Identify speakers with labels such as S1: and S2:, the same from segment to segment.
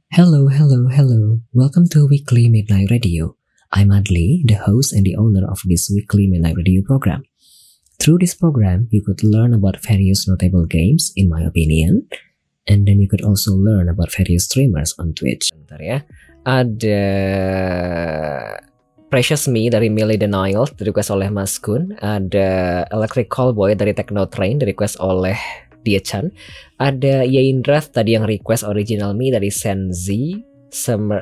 S1: Hello, hello, hello. Welcome to Weekly Midnight Radio. I'm Adli, the host and the owner of this Weekly Midnight Radio program. Through this program, you could learn about various notable games, in my opinion, and then you could also learn about various streamers on Twitch. Bentar ya. Ada Precious Me dari Millie Denial, di-request oleh Mas Kun. Ada Electric Callboy dari Techno Train, di-request oleh Dia-chan. Ada Yaindrath tadi yang request Original Me dari Senzi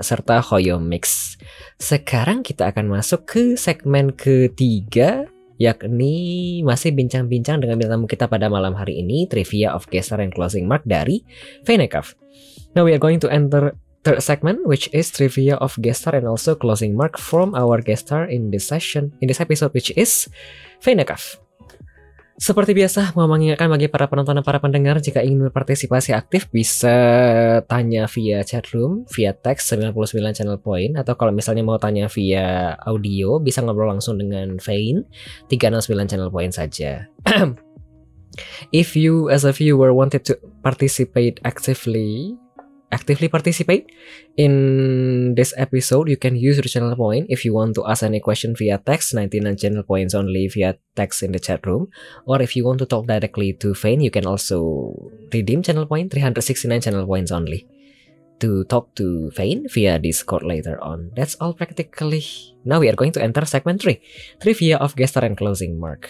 S1: serta Hoyo Mix. Sekarang kita akan masuk ke segmen ketiga, yakni masih bincang-bincang dengan bintang tamu kita pada malam hari ini, Trivia of Guest Star and Closing Mark dari Fenekaf. Now we are going to enter third segment, which is Trivia of Guest Star and also Closing Mark from our guest star in this episode, which is Fenekaf. Seperti biasa, mau mengingatkan bagi para penonton dan para pendengar, jika ingin berpartisipasi aktif bisa tanya via chatroom, via teks 99 channel point, atau kalau misalnya mau tanya via audio, bisa ngobrol langsung dengan Fain 369 channel point saja. If you as a viewer wanted to participate actively participate in this episode, you can use your channel point if you want to ask any question via text, 99 channel points only via text in the chat room, or if you want to talk directly to Fane, you can also redeem channel point, 369 channel points only to talk to Fane via Discord later on. That's all practically. Now we are going to enter segment 3, Trivia of Guest Star and Closing Mark.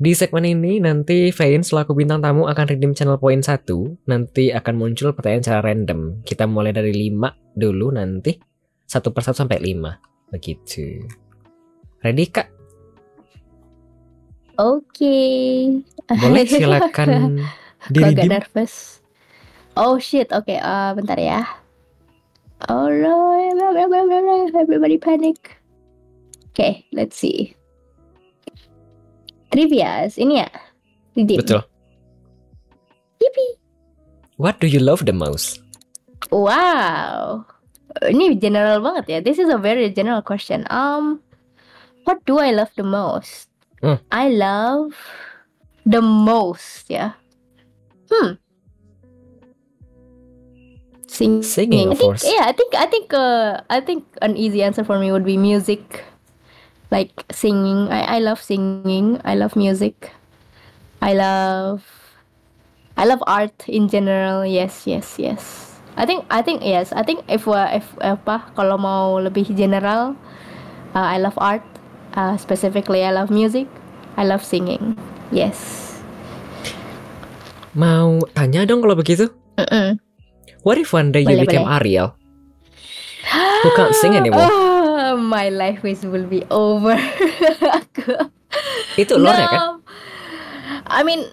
S1: Di segmen ini nanti Fain selaku bintang tamu akan redeem channel point 1. Nanti akan muncul pertanyaan secara random. Kita mulai dari 5 dulu, nanti 1 per 1 sampai 5. Begitu. Ready, Kak?
S2: Oke.
S1: Boleh silakan
S2: di-redeem. Kok gak nervous? Oh shit, oke. Bentar ya. Oh no, everybody panic. Oke, let's see. Trivias, ini ya? Redeem.
S1: Betul.
S2: Yippee.
S1: What do you love the most?
S2: Wow. Ini general banget ya. This is a very general question. What do I love the most? I love the most, ya.
S1: Singing, of course.
S2: Yeah, I think an easy answer for me would be music. Like singing, I love singing. I love music. I love art in general. Yes. I think yes. I think if kalau mau lebih general, I love art. Specifically, I love music. I love singing. Yes.
S1: Mau tanya dong kalau begitu? What if one day you became Ariel, who can't sing anymore?
S2: My life will be over.
S1: Itu lore kan?
S2: I mean,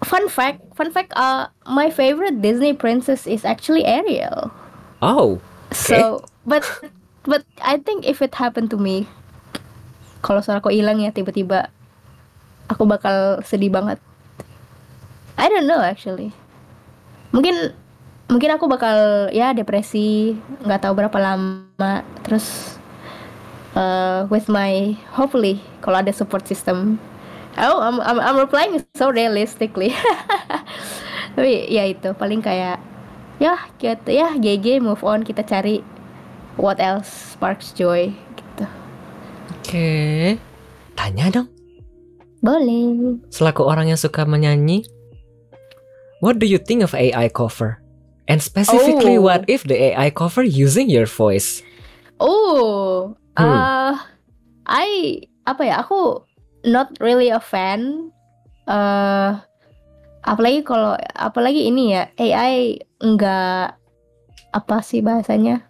S2: fun fact. My favorite Disney princess is actually Ariel.
S1: Oh. Okay.
S2: So, but I think if it happened to me, kalau suaraku hilang ya tiba-tiba, aku bakal sedih banget. I don't know actually. Mungkin aku bakal ya depresi, nggak tahu berapa lama. Terus with my hopefully kalau ada support system. Oh, I'm replying so realistically. Tapi ya itu paling kayak GG move on, kita cari what else sparks joy gitu.
S1: Oke. Tanya dong.
S2: Boleh.
S1: Selaku orang yang suka menyanyi, what do you think of AI cover? And specifically, what if the AI cover using your voice?
S2: Aku not really a fan. Apalagi ini ya, AI enggak, apa sih bahasanya?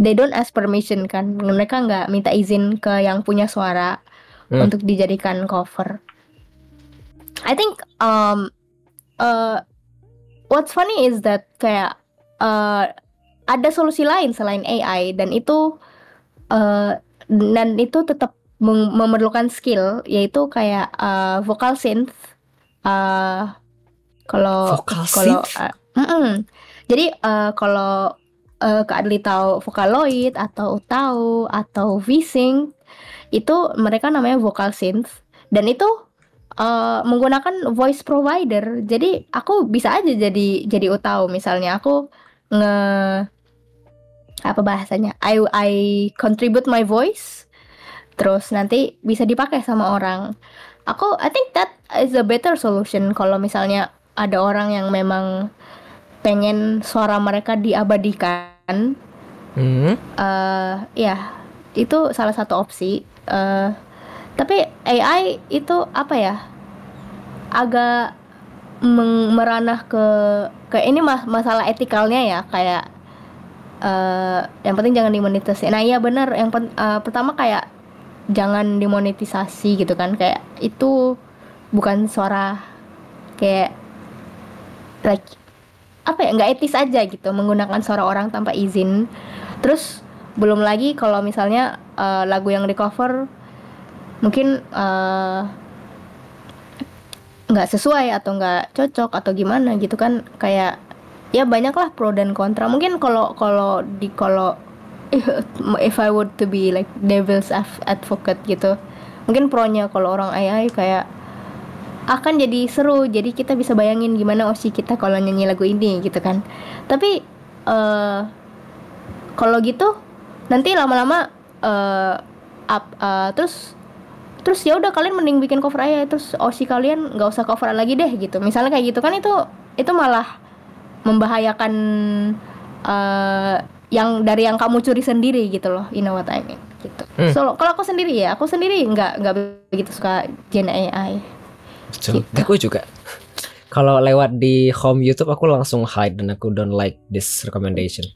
S2: They don't ask permission kan. Mereka enggak minta izin ke yang punya suara untuk dijadikan cover. I think what's funny is that kayak ada solusi lain selain AI, dan itu tetap memerlukan skill, yaitu kayak vocal synth. Jadi kalau Kak Adli tahu Vocaloid atau VSync, itu mereka namanya vocal synth, dan itu menggunakan voice provider. Jadi aku bisa aja jadi Utau misalnya. Aku nge apa bahasanya? I contribute my voice, terus nanti bisa dipakai sama orang. I think that is a better solution kalau misalnya ada orang yang memang pengen suara mereka diabadikan. Ya, itu salah satu opsi. Tapi AI itu apa ya? Agak meranah ke ini masalah etikalnya ya, kayak yang penting jangan dimonetisasi. Nah iya benar, yang pertama kayak jangan dimonetisasi gitu kan, kayak itu bukan suara, kayak like apa ya, nggak etis aja gitu menggunakan suara orang tanpa izin. Terus belum lagi kalau misalnya lagu yang di cover mungkin nggak sesuai atau nggak cocok atau gimana gitu kan, kayak ya banyak lah pro dan kontra. Mungkin kalau if I would to be like devil's advocate gitu, mungkin pronya kalau orang AI kayak akan jadi seru, jadi kita bisa bayangin gimana Oshi kita kalau nyanyi lagu ini gitu kan. Tapi kalau gitu nanti lama-lama terus ya udah kalian mending bikin cover aja, terus Oshi kalian nggak usah coveran lagi deh gitu. Misalnya kayak gitu kan, itu malah membahayakan yang dari yang kamu curi sendiri gitu loh, you know what I mean gitu. So kalau aku sendiri nggak begitu suka genre AI.
S1: Betul. Gitu. Aku juga. Kalau lewat di home YouTube aku langsung hide dan aku don't like this recommendation.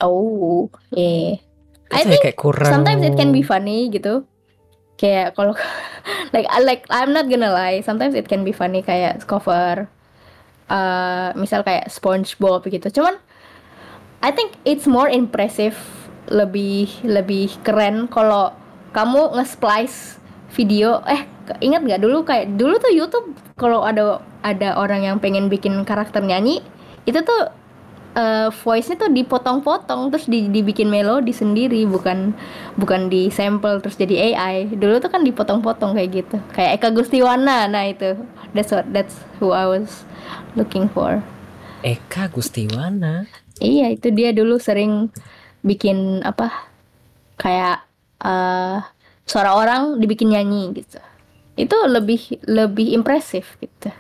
S2: Oh, yeah. I
S1: Itu
S2: think
S1: kayak kurang.
S2: Sometimes it can be funny gitu. Kayak kalau like I'm not gonna lie, sometimes it can be funny kayak cover misal kayak SpongeBob gitu. Cuman I think it's more impressive, lebih keren kalau kamu nge-splice video. Ingat nggak dulu tuh YouTube kalau ada orang yang pengen bikin karakter nyanyi, itu tuh voice-nya tuh dipotong-potong terus dibikin melodi sendiri, bukan di sample terus jadi AI. Dulu tuh kan dipotong-potong kayak gitu. Kayak Eka Gustiwana. Nah, itu that's who I was looking for.
S1: Eka Gustiwana.
S2: Iya, itu dia dulu sering bikin apa? Kayak suara orang dibikin nyanyi gitu. Itu lebih impresif gitu.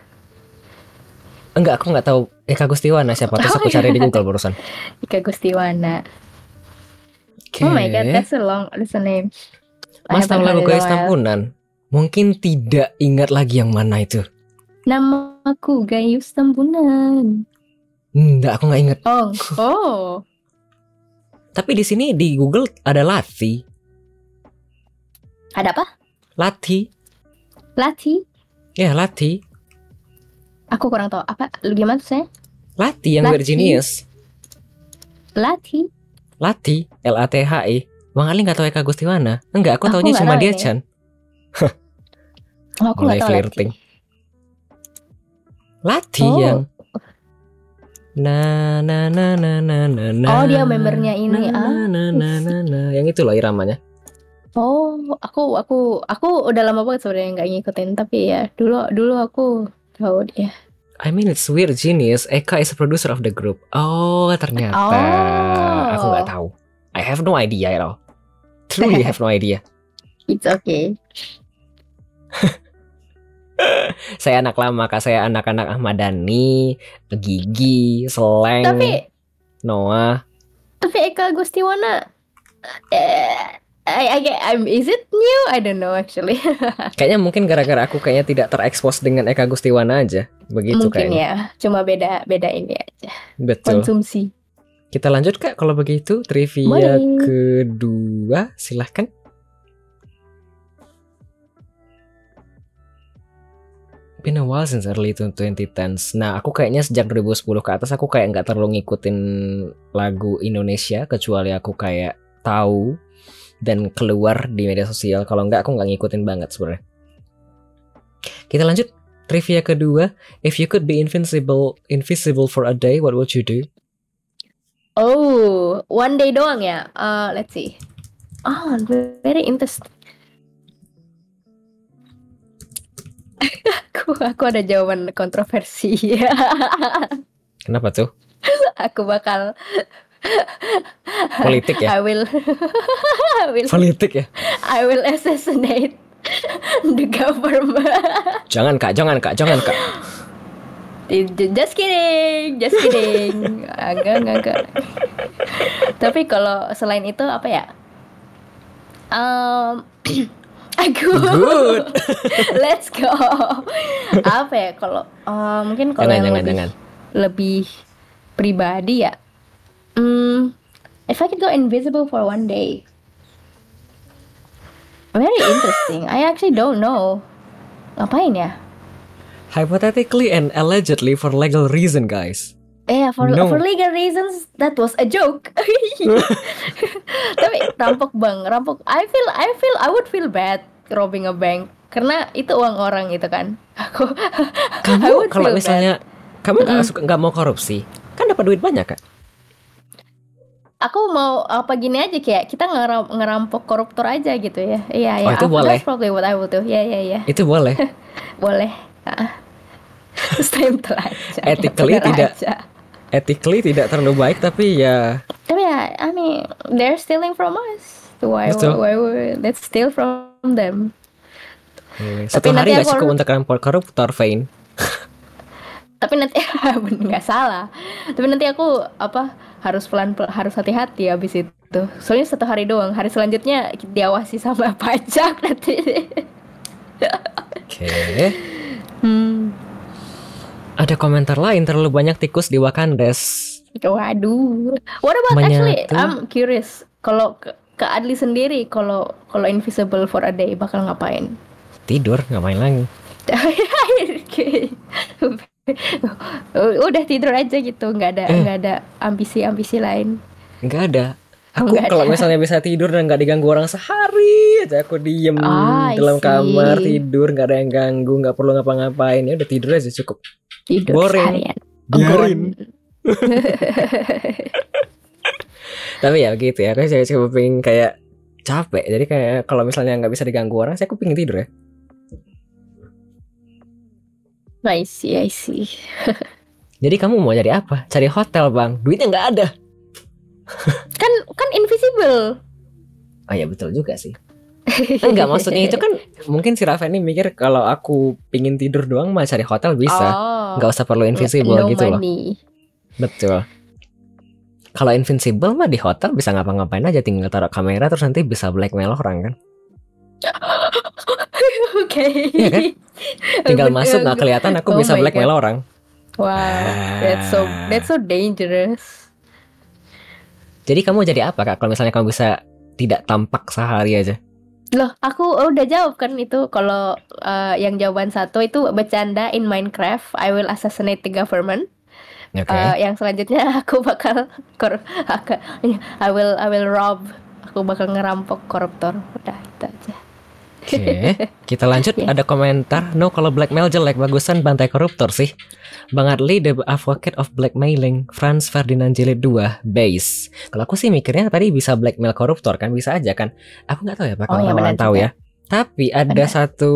S1: Enggak, aku nggak tahu Eka Gustiwana siapa. Terus aku cari di Google barusan.
S2: Eka Gustiwana.
S1: Okay.
S2: Oh my god, that's a name.
S1: Mas tahu lagu Gayus Tambunan? Mungkin tidak ingat lagi yang mana itu.
S2: Namaku Gayus Tambunan.
S1: Enggak, aku nggak ingat.
S2: Oh.
S1: Tapi di sini di Google ada Lati.
S2: Ada apa?
S1: Lati. Ya, Lati.
S2: Aku kurang tahu apa. Gimana tuh?
S1: Lati yang Weird Genius.
S2: Lati.
S1: L-A-T-H-I. Bang Ali nggak tahu Eka Gustiwana? Enggak, aku taunya cuma dia Chan.
S2: Aku nggak tahu
S1: flirting. Lati yang na.
S2: Oh, dia membernya ini.
S1: Yang itu loh iramanya.
S2: Oh, aku udah lama banget sebenarnya nggak ngikutin, tapi ya dulu aku tahu dia.
S1: I mean it's Weird Genius. Eka is a producer of the group. Oh, ternyata aku nggak tahu. I have no idea at all. Truly have no idea.
S2: It's okay.
S1: Saya anak lama, Kak. Saya anak-anak Ahmad Dhani, Gigi, Seleng, Noah.
S2: Tapi Eka Gustiwana, is it new? I don't know actually.
S1: Kayaknya mungkin gara-gara aku kayaknya tidak terekspos dengan Eka Gustiwana aja. Begitu
S2: mungkin
S1: kayaknya.
S2: Ya, cuma beda ini aja.
S1: Betul.
S2: Konsumsi.
S1: Kita lanjut Kak kalau begitu. Trivia kedua, silahkan. Been a while since early 2010s. Nah, aku kayaknya sejak 2010 ke atas aku kayak nggak terlalu ngikutin lagu Indonesia, kecuali aku kayak tahu dan keluar di media sosial. Kalau nggak, aku nggak ngikutin banget sebenarnya. Kita lanjut. Trivia kedua. If you could be invisible for a day, what would you do?
S2: Oh, one day doang ya. Let's see. Oh, very interesting. aku ada jawaban kontroversi.
S1: Kenapa tuh?
S2: Aku bakal
S1: Politik ya?
S2: I will
S1: Politik ya?
S2: I will assassinate the government.
S1: Jangan kak.
S2: Just kidding. Enggak. Tapi kalau selain itu apa ya? Aku
S1: Good.
S2: let's go. Apa ya kalau mungkin kalau yang lebih pribadi ya. If I could go invisible for one day. Very interesting. I actually don't know. Ngapain ya?
S1: Hypothetically and allegedly for legal reason, guys.
S2: For legal reasons that was a joke. Tapi rampok. I would feel bad robbing a bank karena itu uang orang itu kan.
S1: Kamu kalau misalnya kamu nggak mau korupsi, kan dapat duit banyak kan?
S2: Aku mau apa gini aja kayak kita ngerampok koruptor aja gitu ya. Iya.
S1: Oh, itu boleh.
S2: That's probably what I would do. Iya.
S1: Itu boleh.
S2: Boleh. Stempel aja.
S1: Ethically tidak terlalu baik tapi ya.
S2: Tapi ya, I mean, they're stealing from us. Why let's steal from them.
S1: Satu hari nggak cukup untuk ngerampok koruptor, Vain.
S2: Tapi nanti nggak salah. Tapi nanti aku harus harus hati-hati abis itu. Soalnya 1 hari doang. Hari selanjutnya diawasi sama pajak nanti.
S1: Oke. Ada komentar lain, terlalu banyak tikus di Wakandas.
S2: Waduh. What about actually? I'm curious. Kalau ke Adli sendiri, kalau invisible for a day bakal ngapain?
S1: Tidur, ngapain lagi?
S2: Udah tidur aja gitu, nggak ada ambisi lain.
S1: Nggak ada. Aku kalau misalnya bisa tidur dan nggak diganggu orang sehari aja, aku diem dalam kamar tidur, nggak ada yang ganggu, nggak perlu ngapa-ngapain, ya udah tidur aja cukup.
S2: Tidur
S1: boring. Biarin. Tapi ya begitu ya, aku coba pengen kayak capek, jadi kayak kalau misalnya nggak bisa diganggu orang, saya pengen tidur ya.
S2: I see.
S1: Jadi kamu mau jadi apa? Cari hotel bang, duitnya nggak ada.
S2: kan invisible.
S1: Oh ya betul juga sih. Enggak, maksudnya itu kan mungkin si Rafa ini mikir kalau aku pingin tidur doang mah cari hotel bisa, nggak usah perlu invisible gitu money. Loh. Betul. Kalau invincible mah di hotel bisa ngapa-ngapain aja, tinggal taruh kamera terus nanti bisa blackmail orang kan.
S2: Oke.
S1: Iya kan? Tinggal masuk nggak kelihatan, aku bisa blackmail orang.
S2: Wow, that's so dangerous.
S1: Jadi kamu jadi apa kak kalau misalnya kamu bisa tidak tampak sehari aja?
S2: Loh, aku udah jawab kan itu. Kalau yang jawaban 1 itu bercanda in Minecraft, I will assassinate the government. Okay. Yang selanjutnya aku bakal I will rob. Aku bakal ngerampok koruptor. Udah itu aja.
S1: Oke, kita lanjut. Ada komentar, no kalau blackmail jelek, bagusan bantai koruptor sih. Bang Adli, the advocate of blackmailing. Franz Ferdinand Jilid 2, base. Kalau aku sih mikirnya tadi bisa blackmail koruptor kan, bisa aja kan. Aku nggak tahu ya, Pak, orang tahu ya. Tapi ada satu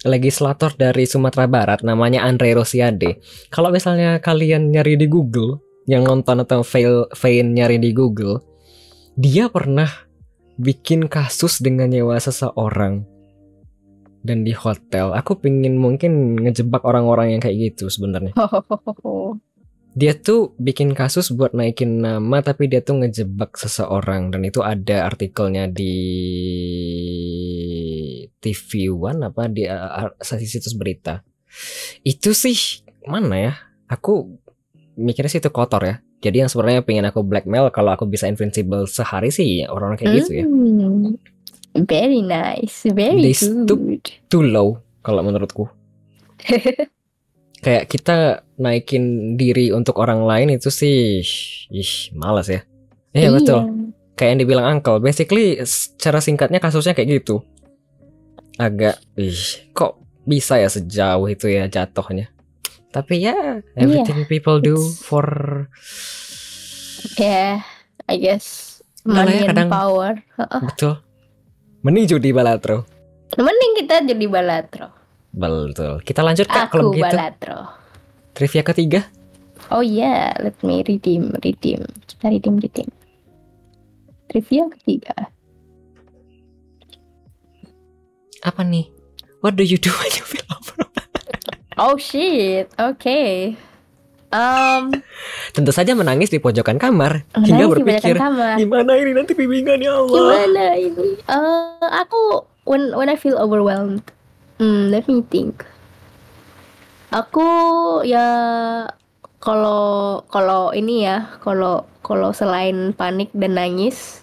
S1: legislator dari Sumatera Barat namanya Andre Rosiade. Kalau misalnya kalian nyari di Google, yang nonton atau Vain nyari di Google, dia pernah bikin kasus dengan nyewa seseorang dan di hotel. Aku pingin mungkin ngejebak orang-orang yang kayak gitu sebenarnya. Dia tuh bikin kasus buat naikin nama, tapi dia tuh ngejebak seseorang, dan itu ada artikelnya di TV One apa di situs berita. Itu sih mana ya? Aku mikirnya sih itu kotor ya. Jadi yang sebenarnya pengen aku blackmail kalau aku bisa invincible sehari sih orang-orang kayak gitu ya.
S2: Very nice, very good.
S1: Too low kalau menurutku. Kayak kita naikin diri untuk orang lain itu sih, malas ya. Iya betul. Kayak yang dibilang Uncle. Basically secara singkatnya kasusnya kayak gitu. Agak, kok bisa ya sejauh itu ya jatuhnya. Tapi ya, everything people do for
S2: I guess money and power.
S1: Betul. Mending judi balatro.
S2: Mending kita judi balatro.
S1: Betul. Kita lanjut Kak kalau gitu.
S2: Balatro.
S1: Trivia ketiga.
S2: Oh yeah, let me redeem. Kita redeem. Trivia ketiga.
S1: Apa nih? What do you do when you feel overwhelmed?
S2: Oh shit, okay.
S1: Tentu saja menangis di pojokan kamar
S2: Menangis
S1: hingga
S2: di
S1: berpikir,
S2: pojokan kamar.
S1: gimana ini nanti bimbingan ya Allah.
S2: Gimana ini? Aku when I feel overwhelmed, let me think. Aku ya kalau ini ya, kalau selain panik dan nangis,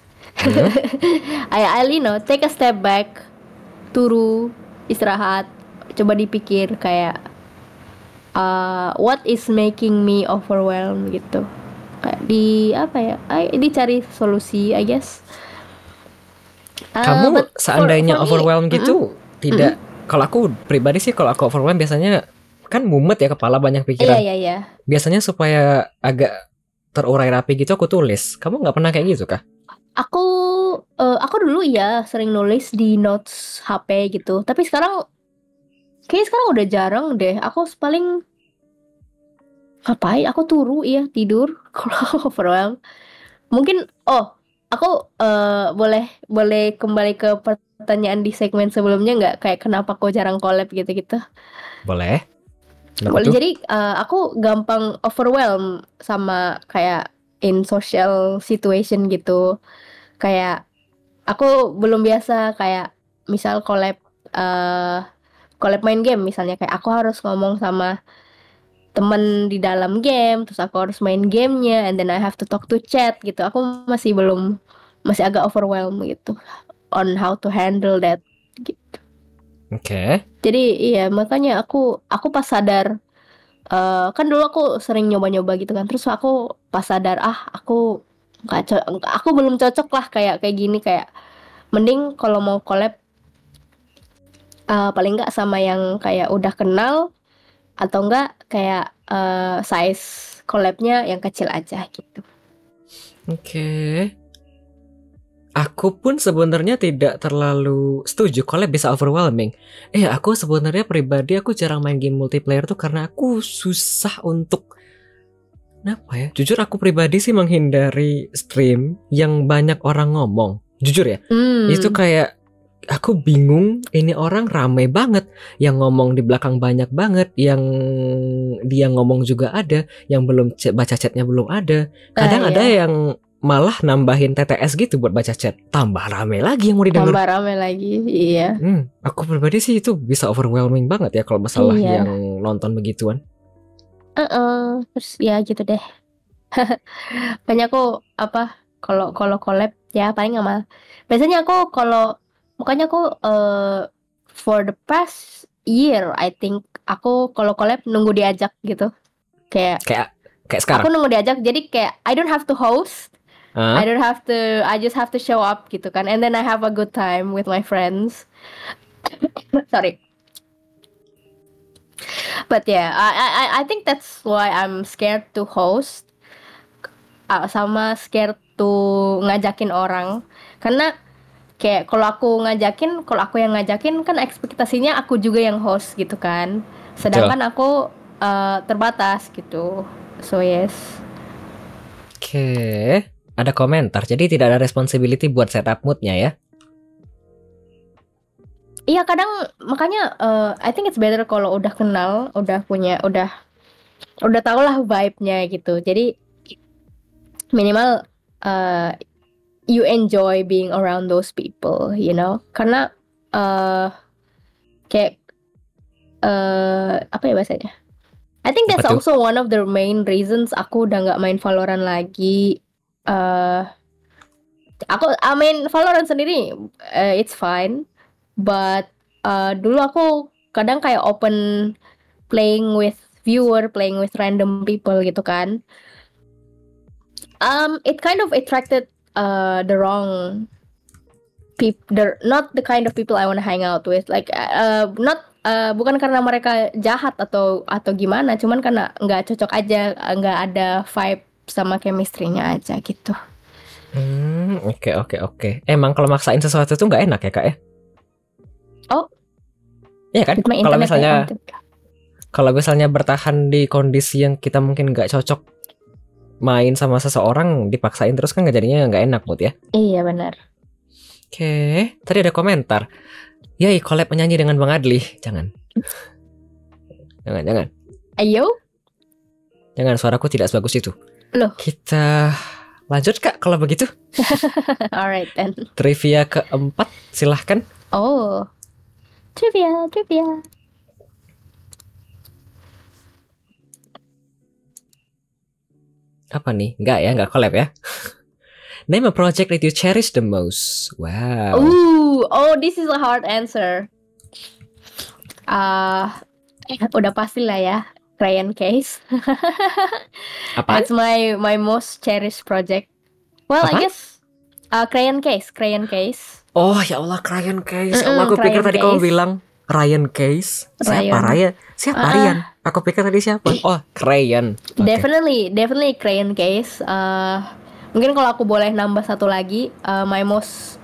S2: I'll take a step back, turu, istirahat, coba dipikir kayak what is making me overwhelmed gitu. Kayak dicari solusi, I guess.
S1: Kamu
S2: But
S1: seandainya
S2: for me,
S1: overwhelmed gitu, tidak. Kalau aku pribadi sih, kalau aku overwhelmed biasanya kan mumet ya, kepala banyak pikiran.
S2: Iya.
S1: Biasanya supaya agak terurai rapi gitu aku tulis. Kamu nggak pernah kayak gitu kah?
S2: Aku dulu ya sering nulis di notes HP gitu. Tapi kayaknya sekarang udah jarang deh. Aku paling ngapain? Aku turu ya, tidur. Kalau overwhelmed. Mungkin aku boleh kembali ke pertanyaan di segmen sebelumnya nggak? Kayak kenapa kok jarang collab gitu-gitu?
S1: Boleh.
S2: Boleh. Jadi aku gampang overwhelmed sama kayak in social situation gitu. Kayak aku belum biasa kayak misal collab main game, misalnya kayak aku harus ngomong sama temen di dalam game, terus aku harus main gamenya, and then I have to talk to chat gitu. Aku masih agak overwhelmed gitu on how to handle that gitu.
S1: Oke.
S2: Jadi iya, makanya aku pas sadar, kan dulu aku sering nyoba-nyoba gitu kan, terus aku pas sadar aku aku belum cocok lah kayak gini, kayak mending kalau mau collab paling nggak sama yang kayak udah kenal, atau enggak kayak size collabnya yang kecil aja gitu.
S1: Oke. Aku pun sebenarnya tidak terlalu setuju collab bisa overwhelming. Aku sebenarnya pribadi aku jarang main game multiplayer tuh karena aku susah untuk apa ya? Jujur aku pribadi sih menghindari stream yang banyak orang ngomong. Jujur ya. Itu kayak aku bingung, ini orang rame banget, yang ngomong di belakang banyak banget, yang dia ngomong juga ada, yang belum baca chatnya belum ada. Kadang ada yang malah nambahin TTS gitu buat baca chat, tambah rame lagi yang mau didengar.
S2: Tambah rame lagi, iya.
S1: Aku pribadi sih itu bisa overwhelming banget ya kalau masalah yang nonton begituan.
S2: Terus ya gitu deh. Makanya aku kalau collab ya paling amal. Biasanya aku makanya aku for the past year I think aku kalau collab nunggu diajak gitu. Kayak
S1: sekarang.
S2: Aku nunggu diajak, jadi kayak I don't have to host. I just have to show up gitu kan, and then I have a good time with my friends. Sorry. But yeah, I think that's why I'm scared to host, sama scared to ngajakin orang, karena kayak kalau aku yang ngajakin kan ekspektasinya aku juga yang host gitu kan, sedangkan aku terbatas gitu. So yes.
S1: Oke. Ada komentar, jadi tidak ada responsibility buat setup moodnya ya?
S2: Iya, kadang makanya I think it's better kalau udah kenal, udah tau lah vibe-nya gitu. Jadi minimal you enjoy being around those people, you know? Karena kayak apa ya bahasanya? I think that's also one of the main reasons aku udah nggak main Valorant lagi. Aku main Valorant sendiri, it's fine, but dulu aku kadang kayak open playing with viewer, playing with random people gitu kan. It kind of attracted the wrong people, not the kind of people I wanna hang out with. Like bukan karena mereka jahat atau gimana, cuman karena nggak cocok aja, nggak ada vibe sama chemistry-nya aja gitu.
S1: Oke. Emang kalau maksain sesuatu tuh nggak enak ya kak ya?
S2: Oh,
S1: iya kan? Kalau misalnya bertahan di kondisi yang kita mungkin nggak cocok main sama seseorang, dipaksain terus kan jadinya nggak enak mood ya.
S2: Iya benar.
S1: Oke, tadi ada komentar. Yai, collab menyanyi dengan Bang Adli. Jangan. Jangan.
S2: Ayo.
S1: Jangan, suaraku tidak sebagus itu.
S2: Loh.
S1: Kita lanjut Kak kalau begitu.
S2: Alright then.
S1: Trivia keempat, silahkan.
S2: Oh. Trivia.
S1: Apa nih? Nggak collab ya. Name a project that you cherish the most. Wow.
S2: This is a hard answer. Udah pasti lah ya. Crayon Case.
S1: Apa?
S2: It's my most cherished project. Well,
S1: Apa?
S2: I guess Crayon Case.
S1: Oh ya Allah, Crayon Case. Allah, aku pikir tadi kamu bilang Ryan Case. Siapa Ryan? Aku pikir tadi siapa? Oh, Crayon. Okay.
S2: Definitely Crayon Case. Mungkin kalau aku boleh nambah satu lagi, my most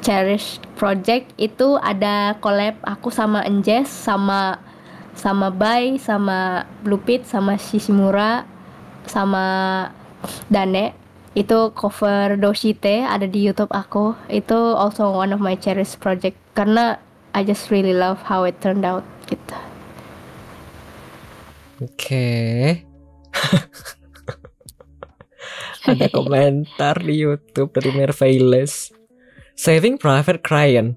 S2: cherished project itu ada collab aku sama Enjes, sama Bai, sama Blue Pit, sama Shishimura, sama Dane. Itu cover Doshite, ada di YouTube aku. Itu also one of my cherished project karena I just really love how it turned out gitu.
S1: Oke. Ada komentar di YouTube dari Mervailes. Saving Private Ryan.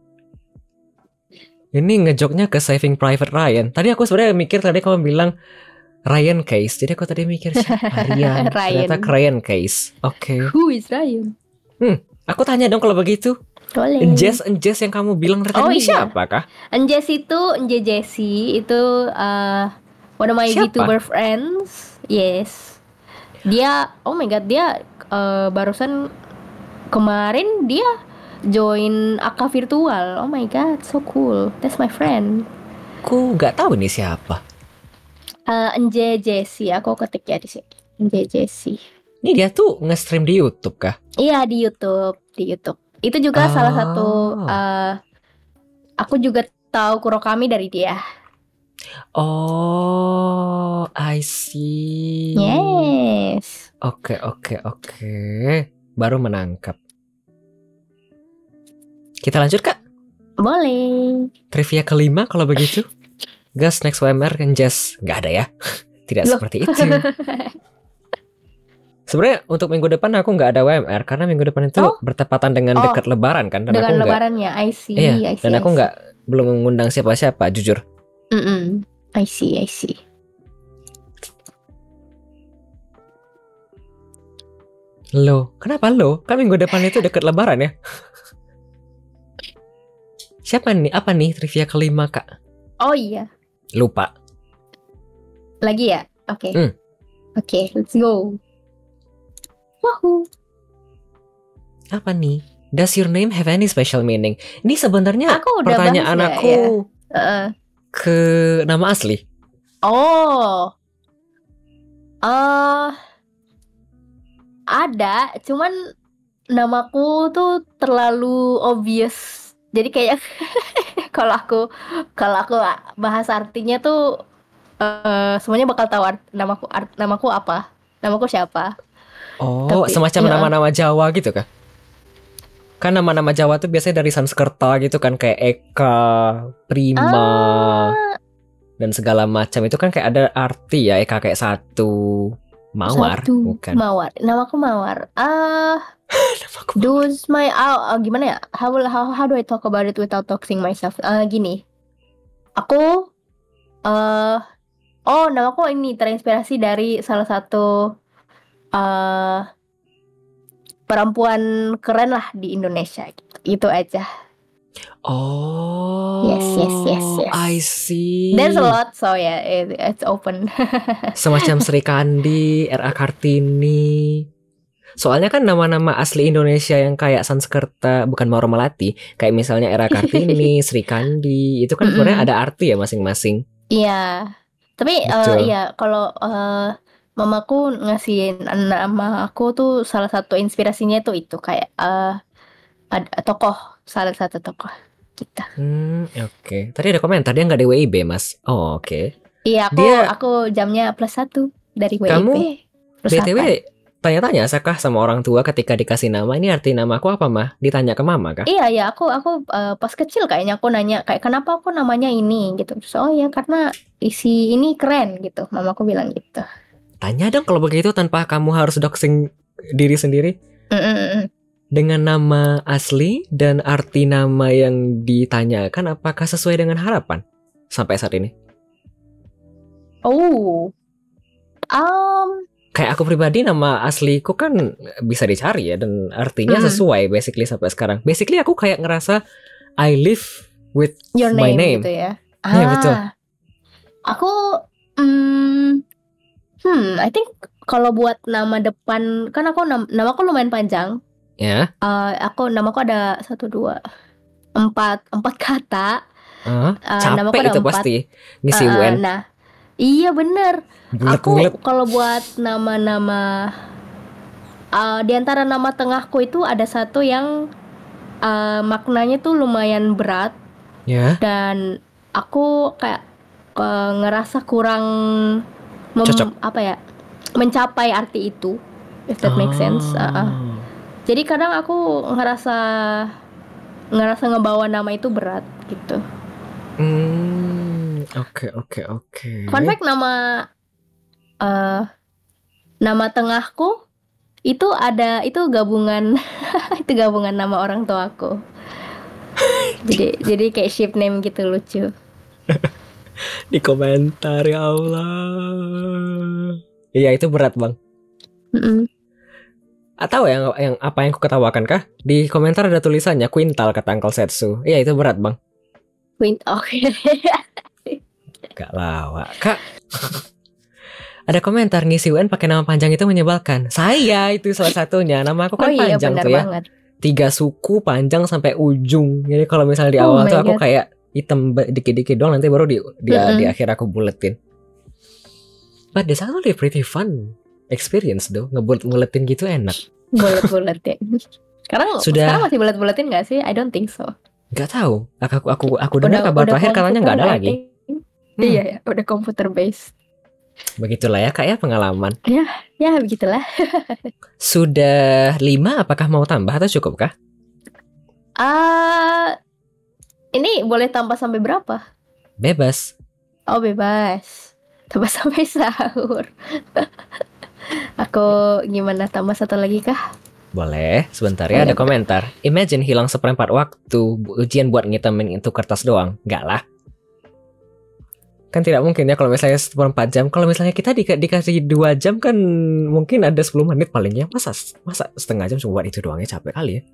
S1: Ini ngejoknya ke Saving Private Ryan. Tadi aku sebenarnya mikir tadi kamu bilang Ryan Case. Jadi aku tadi mikir siapa Ryan. Ternyata Ryan Case. Oke.
S2: Who is Ryan?
S1: Aku tanya dong kalau begitu.
S2: Boleh.
S1: Enjes yang kamu bilang tadi siapa kah?
S2: Enjes Jessie itu one of my VTuber friends. Yes. Dia, oh my god, dia barusan kemarin dia join Aka Virtual. Oh my god, so cool. That's my friend.
S1: Aku nggak tahu ini siapa.
S2: Enje Jessie, aku ketik ya di sini. Enje Jessie.
S1: Ini dia tuh nge-stream di YouTube kah?
S2: Iya, di YouTube. Itu juga salah satu aku juga tahu Kurokami dari dia.
S1: Oh, I see.
S2: Yes.
S1: Oke. Baru menangkap. Kita lanjut Kak.
S2: Boleh.
S1: Trivia kelima kalau begitu. Gas next WMR kan Jazz. Nggak ada ya. Tidak seperti itu. Sebenarnya untuk minggu depan aku nggak ada WMR karena minggu depan itu bertepatan dengan dekat Lebaran kan. Dan
S2: dengan
S1: aku
S2: Lebarannya, I see.
S1: Iya, dan aku belum mengundang siapa-siapa, jujur.
S2: I see.
S1: Loh, kenapa lo? Kan minggu depan itu dekat Lebaran ya. Siapa nih? Apa nih trivia kelima Kak?
S2: Oh iya.
S1: Lupa.
S2: Lagi ya? Oke. Oke, let's go. Wahoo.
S1: Apa nih? Does your name have any special meaning? Ini sebenarnya pertanyaan aku ke nama asli.
S2: Oh. Ada, cuman namaku tuh terlalu obvious. Jadi kayak kalau aku bahas artinya tuh semuanya bakal tahu namaku apa, namaku siapa.
S1: Oh, semacam nama-nama Jawa gitu kah? Kan nama-nama Jawa tuh biasanya dari Sanskerta gitu kan, kayak Eka, Prima, dan segala macam. Itu kan kayak ada arti ya, Eka kayak satu. Mawar, bukan.
S2: Mawar. Namaku Mawar. Does my gimana ya? How do I talk about it without talking myself? Gini. Aku namaku ini terinspirasi dari salah satu perempuan keren lah di Indonesia. Itu aja.
S1: Oh.
S2: Yes.
S1: I see.
S2: There's a lot, so yeah, it's open.
S1: Semacam Sri Kandi, R.A. Kartini. Soalnya kan nama-nama asli Indonesia yang kayak Sanskerta, bukan Mauro Melati, kayak misalnya R.A. Kartini, Sri Kandi, itu kan sebenarnya ada arti ya masing-masing.
S2: Iya. Tapi iya, kalau mamaku ngasih nama aku tuh salah satu inspirasinya tuh itu kayak ada salah satu tokoh kita.
S1: Oke. Tadi ada komentar dia nggak di WIB mas. Oh oke.
S2: Iya,
S1: Dia,
S2: aku jamnya +1 dari WIP.
S1: kamu BTW
S2: Perusahaan.
S1: tanya-tanya sakah sama orang tua ketika dikasih nama, ini arti namaku apa mah? Ditanya ke mama kah?
S2: Iya ya, aku pas kecil kayaknya aku nanya kayak kenapa aku namanya ini gitu. Terus oh ya karena isi ini keren gitu. Mamaku bilang gitu.
S1: Tanya dong kalau begitu tanpa kamu harus doxing diri sendiri.
S2: Mm-mm-mm.
S1: Dengan nama asli dan arti nama yang ditanyakan apakah sesuai dengan harapan sampai saat ini?
S2: Oh, um,
S1: Kayak aku pribadi nama asliku kan bisa dicari ya dan artinya
S2: mm,
S1: sesuai basically sampai sekarang. Basically aku kayak ngerasa I live with
S2: your
S1: my
S2: name
S1: name.
S2: gitu ya.
S1: Iya betul.
S2: Aku, mm, I think kalau buat nama depan kan namaku lumayan panjang.
S1: Ya.
S2: Namaku ada 1, 2, 3, 4 kata. Namaku
S1: Capek
S2: ada
S1: itu
S2: 4.
S1: pasti ngisi UN.
S2: Nah, iya bener.
S1: Bulet-bulet.
S2: Aku kalau buat nama-nama di antara nama tengahku itu ada satu yang maknanya tuh lumayan berat
S1: Ya.
S2: dan aku kayak ngerasa kurang
S1: Cocok.
S2: mencapai arti itu, if that makes sense.
S1: Oh.
S2: Jadi kadang aku ngerasa ngebawa nama itu berat gitu.
S1: Oke.
S2: Fun fact, nama tengahku itu gabungan itu gabungan nama orang tuaku. Jadi kayak ship name gitu, lucu.
S1: Di komentar ya Allah. Iya itu berat bang.
S2: Mm-mm.
S1: Atau yang apa yang kuketawakan kah? Di komentar ada tulisannya Quintal kata Uncle Setsu. Iya itu berat bang.
S2: Oke.
S1: Gak lawak kak. Ada komentar ngisi UN pakai nama panjang itu menyebalkan. Saya itu salah satunya. Nama aku kan
S2: iya,
S1: panjang
S2: benar
S1: tuh ya.
S2: banget.
S1: 3 suku panjang sampai ujung. Jadi kalau misalnya di
S2: Oh
S1: awal
S2: my
S1: tuh aku
S2: God.
S1: kayak hitam dikit-dikit doang, nanti baru di
S2: Mm-mm.
S1: akhir aku buletin. But this actually pretty fun experience though. Ngebulet-buletin gitu enak.
S2: Bulet-buletin. Sekarang masih bulet-buletin nggak sih? I don't think so.
S1: Gak tahu. Aku dengar kabar terakhir katanya nggak ada lagi.
S2: Iya ya, udah computer based.
S1: Begitulah ya kak ya pengalaman.
S2: Ya begitulah.
S1: Sudah 5, apakah mau tambah atau cukup kah?
S2: Ini boleh tambah sampai berapa?
S1: Bebas.
S2: Oh bebas. Tambah sampai sahur. Aku gimana, tambah satu lagi kah?
S1: Boleh, sebentar ya ada komentar. Imagine hilang seperempat waktu ujian buat ngitemin itu kertas doang. Enggak lah. Kan tidak mungkin ya kalau misalnya 4 jam. Kalau misalnya kita dikasih 2 jam kan mungkin ada 10 menit palingnya. Masa setengah jam cuma buat itu doangnya, capek kali ya.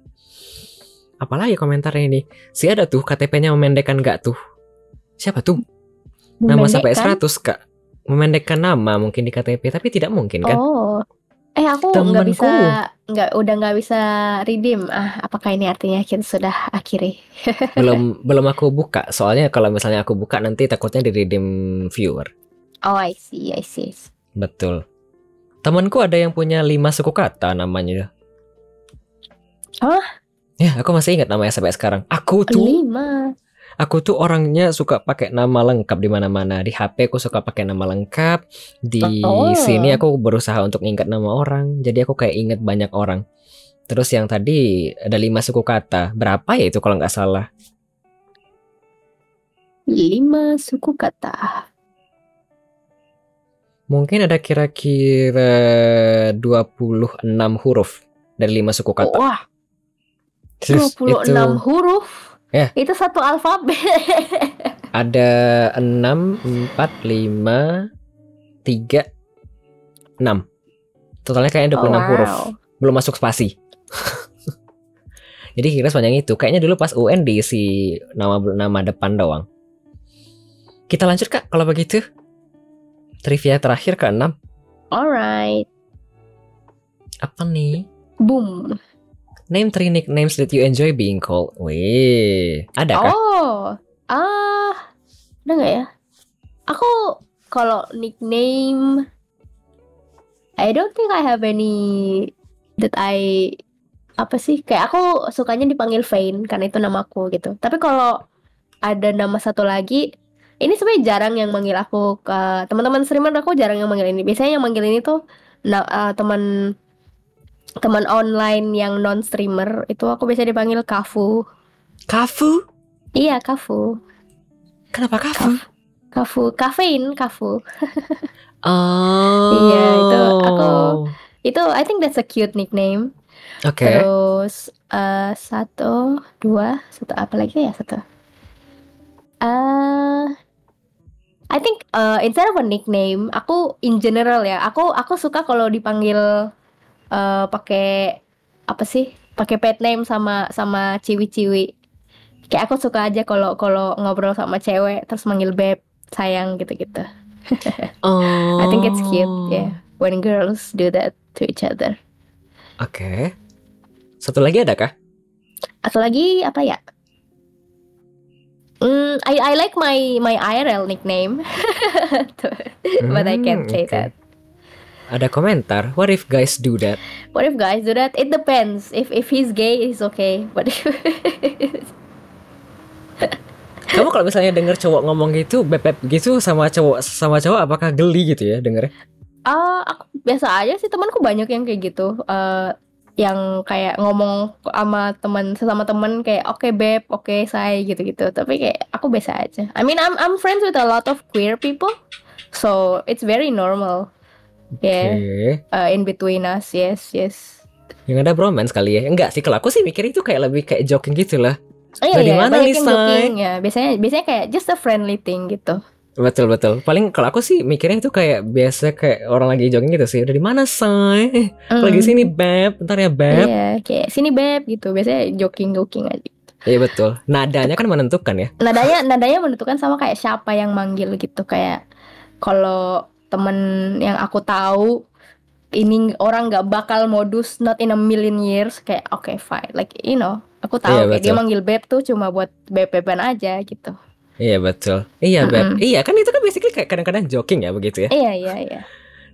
S1: Apalagi komentarnya ini. Si ada tuh KTP-nya memendekkan gak tuh? Siapa tuh? Nama sampai 100 kak. Memendekkan nama mungkin di KTP, tapi tidak mungkin kan?
S2: Oh. Aku udah nggak bisa redeem. Apakah ini artinya kita sudah akhiri?
S1: belum aku buka. Soalnya kalau misalnya aku buka nanti takutnya di redeem viewer.
S2: Oh, I see.
S1: Betul. Temanku ada yang punya 5 suku kata namanya. Ya, aku masih ingat namanya sampai sekarang. Aku tuh orangnya suka pakai nama lengkap di mana-mana. Di HP aku suka pakai nama lengkap. Di sini aku berusaha untuk ingat nama orang. Jadi aku kayak ingat banyak orang. Terus yang tadi ada 5 suku kata. Berapa ya itu kalau nggak salah?
S2: 5 suku kata.
S1: Mungkin ada kira-kira 26 huruf dari 5 suku kata.
S2: Wah, 26 huruf?
S1: Ya.
S2: Itu satu alfabet.
S1: Ada 6, 4, 5, 3, 6. Totalnya kayaknya 26 huruf. Belum masuk spasi. Jadi kira sepanjang itu. Kayaknya dulu pas UN diisi nama depan doang. Kita lanjut kak kalau begitu. Trivia terakhir ke-6. Alright. Apa nih?
S2: Boom.
S1: Name 3 nicknames that you enjoy being called. Wih, ada kah?
S2: Ada nggak ya? Aku kalau nickname, I don't think I have any that kayak aku sukanya dipanggil Vane karena itu namaku gitu. Tapi kalau ada nama satu lagi, ini sebenarnya jarang yang manggil aku ke teman-teman streamer, aku jarang yang manggil ini. Biasanya yang manggil ini tuh teman teman online yang non streamer itu aku biasanya dipanggil Kafu.
S1: Kafu?
S2: Iya, Kafu.
S1: Kenapa Kafu?
S2: Kafu, kafein, Kafu.
S1: Oh.
S2: Iya, itu I think that's a cute nickname.
S1: Oke.
S2: Terus satu apa lagi ya satu? I think instead of a nickname, aku in general ya, aku suka kalau dipanggil pakai apa sih? Pakai pet name sama ciwi-ciwi. Kayak aku suka aja kalau ngobrol sama cewek terus manggil beb, sayang gitu-gitu. I think it's cute, yeah, when girls do that to each other.
S1: Oke. Satu lagi ada kah?
S2: Atau lagi apa ya? I like my IRL nickname, but I can't say
S1: Okay.
S2: that.
S1: Ada komentar, what if guys do that?
S2: What if guys do that? It depends. If he's gay, it's okay. But
S1: Kamu kalau misalnya denger cowok ngomong gitu, beb gitu sama cowok, apakah geli gitu ya dengernya?
S2: aku biasa aja sih, temanku banyak yang kayak gitu. Yang kayak ngomong sama sesama teman kayak oke beb, oke say gitu-gitu. Tapi kayak aku biasa aja. I mean I'm friends with a lot of queer people, so it's very normal. Yeah, in between us, yes.
S1: Yang ada bromance kali ya? Enggak sih, kalau aku sih mikir itu kayak lebih kayak joking gitu lah.
S2: Iya,
S1: Dari mana
S2: banyak
S1: nih,
S2: yang
S1: Say?
S2: joking ya. Biasanya kayak just a friendly thing gitu.
S1: Betul. Paling kalau aku sih mikirnya itu kayak biasa kayak orang lagi jogging gitu sih. Dari mana, Say? Lagi sini beb, bentar ya beb.
S2: Iya, kayak sini beb gitu. Biasanya joking aja.
S1: Iya betul. Nadanya kan menentukan ya.
S2: Nadanya menentukan sama kayak siapa yang manggil gitu. Kayak kalau temen yang aku tahu ini orang nggak bakal modus, not in a million years, kayak okay fine, like aku tahu kayak dia manggil beb tuh cuma buat beb-beban aja gitu.
S1: Iya betul. Iya beb. Iya kan itu kan basically kayak kadang-kadang joking ya begitu ya.
S2: Iya.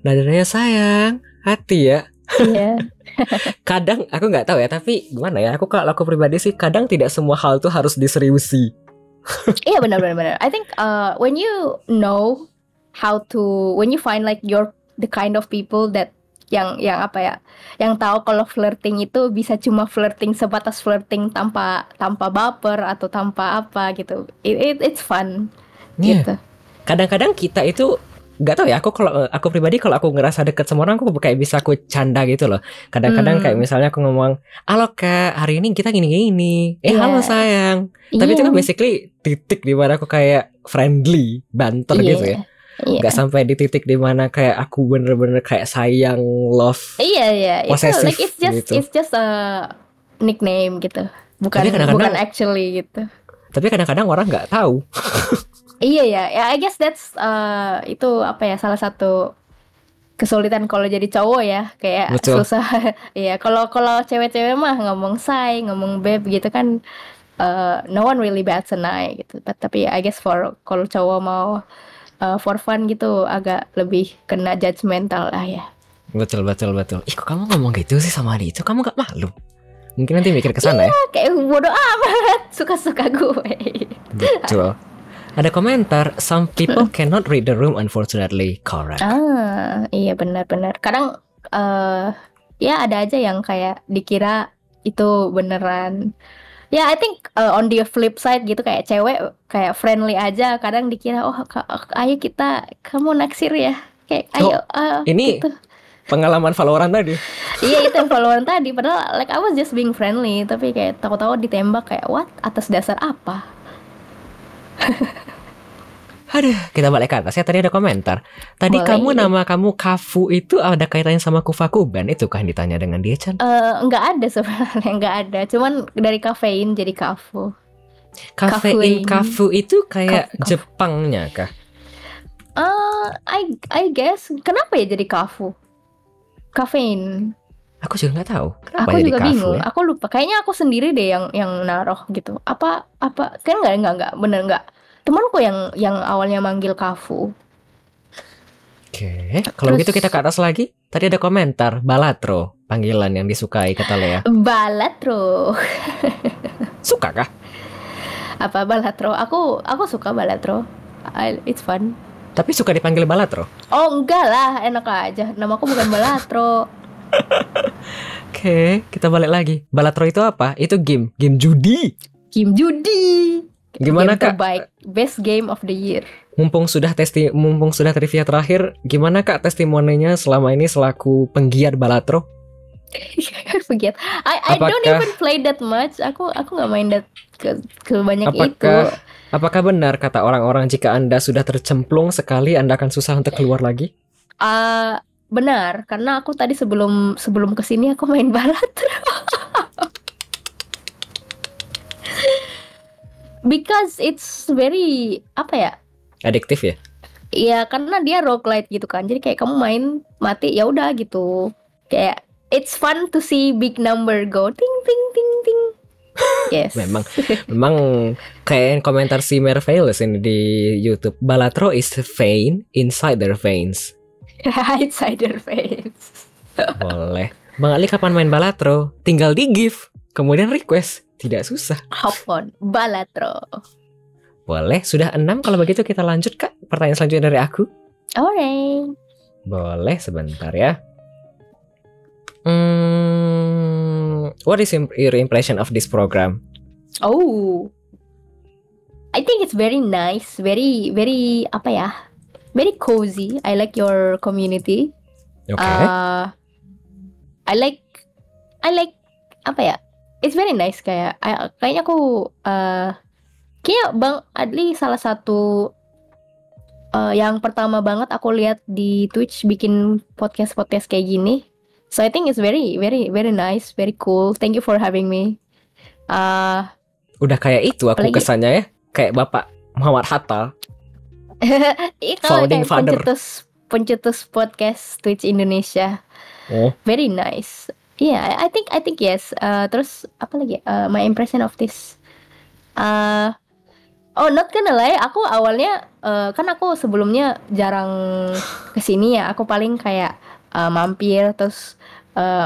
S1: Nadanya sayang, hati ya.
S2: Iya.
S1: Kadang aku nggak tahu ya, tapi gimana ya? Kalau aku pribadi sih kadang tidak semua hal tuh harus diseriusi.
S2: Iya benar. I think when you know when you find like you're the kind of people that yang apa ya, yang tahu kalau flirting itu bisa cuma flirting sebatas flirting tanpa baper atau tanpa apa gitu. It's fun.
S1: Yeah.
S2: Gitu.
S1: Kadang-kadang kita itu nggak tahu ya, aku pribadi kalau aku ngerasa deket sama orang, aku kayak bisa aku canda gitu loh. Kadang-kadang kayak misalnya aku ngomong, halo kak, hari ini kita gini-gini. Halo sayang. Tapi itu kan basically titik di mana aku kayak friendly, banter gitu ya. Gak sampai di titik di mana kayak aku bener-bener kayak sayang, love, posesif
S2: like it's just a nickname gitu, bukan actually gitu.
S1: Tapi kadang-kadang orang nggak tahu.
S2: Iya ya, I guess that's itu apa ya, salah satu kesulitan kalau jadi cowok ya, kayak susah. Iya, kalau cewek-cewek mah ngomong say, ngomong babe gitu kan, no one really bats an eye gitu. Tapi I guess kalau cowok mau for fun gitu agak lebih kena judgmental lah ya.
S1: Betul. Ih, kok kamu ngomong gitu sih sama dia itu? Kamu gak malu? Mungkin nanti mikir kesana ya.
S2: Kayak bodo amat, suka-suka gue.
S1: Betul. Ada komentar, some people cannot read the room unfortunately. Correct.
S2: Iya benar. Kadang ya ada aja yang kayak dikira itu beneran. Ya, I think on the flip side gitu, kayak cewek kayak friendly aja, kadang dikira ayo kamu naksir ya, kayak ayo.
S1: Ini gitu. Pengalaman Valorant tadi.
S2: Iya, itu yang Valorant tadi. Padahal like I was just being friendly, tapi kayak tahu-tahu ditembak kayak what? Atas dasar apa?
S1: Aduh, kita balik ke atas ya. Tadi ada komentar. Tadi boleh. Nama kamu Kafu itu ada kaitannya sama Kufakuban, itu kan ditanya dengan dia, Chan?
S2: Enggak ada sebenarnya, enggak ada. Cuman dari kafein jadi Kafu.
S1: Kafein Kafu itu kayak Kafu. Jepangnya kah?
S2: I guess. Kenapa ya jadi Kafu? Kafein.
S1: Aku juga nggak tahu. Kenapa
S2: aku
S1: jadi
S2: juga
S1: Kafu,
S2: bingung.
S1: Ya?
S2: Aku lupa. Kayaknya aku sendiri deh yang naruh gitu. Apa kan enggak bener enggak. Temanku yang awalnya manggil Kafu.
S1: Oke, kalau begitu kita ke atas lagi. Tadi ada komentar Balatro, panggilan yang disukai kata Lea.
S2: Balatro.
S1: Suka kah?
S2: Apa Balatro? Aku suka Balatro. It's fun.
S1: Tapi suka dipanggil Balatro?
S2: Oh enggak lah, enak aja. Namaku bukan Balatro.
S1: Oke, kita balik lagi. Balatro itu apa? Itu game judi.
S2: Game judi.
S1: Gimana
S2: Game
S1: Kak?
S2: terbaik, best game of the year.
S1: Mumpung sudah trivia terakhir, gimana Kak testimoninya selama ini selaku penggiat Balatro?
S2: Forget. I don't even play that much. Aku nggak main that ke banyak itu.
S1: Apakah benar kata orang-orang jika Anda sudah tercemplung sekali Anda akan susah untuk keluar lagi?
S2: Benar, karena aku tadi sebelum kesini aku main Balatro. Because it's very
S1: Adiktif ya?
S2: Iya, karena dia roguelite gitu kan. Jadi kayak kamu main mati ya udah gitu. Kayak it's fun to see big number go ting ting ting ting. Yes. memang kayak komentar si Merveilles ini di YouTube. Balatro is vein inside their veins. Inside their veins.
S1: Boleh. Bang Ali kapan main Balatro? Tinggal di give, kemudian request. Tidak susah.
S2: Hop on, Balatro.
S1: Boleh, sudah 6. Kalau begitu kita lanjut Kak. Pertanyaan selanjutnya dari aku.
S2: Alright.
S1: Boleh, sebentar ya. What is your impression of this program?
S2: Oh, I think it's very nice, very very cozy. I like your community.
S1: Okay.
S2: I like it's very nice kayaknya aku kayak Bang Adli salah satu yang pertama banget aku lihat di Twitch bikin podcast kayak gini. So I think it's very very very nice, very cool. Thank you for having me.
S1: Udah kayak itu aku kesannya ya, kayak Bapak Muhammad Hatta.
S2: Founding father. Pencetus podcast Twitch Indonesia.
S1: Oh.
S2: Very nice. Yeah, I think yes. Terus apa lagi? My impression of this. Not gonna lie, aku awalnya kan aku sebelumnya jarang kesini ya. Aku paling kayak mampir terus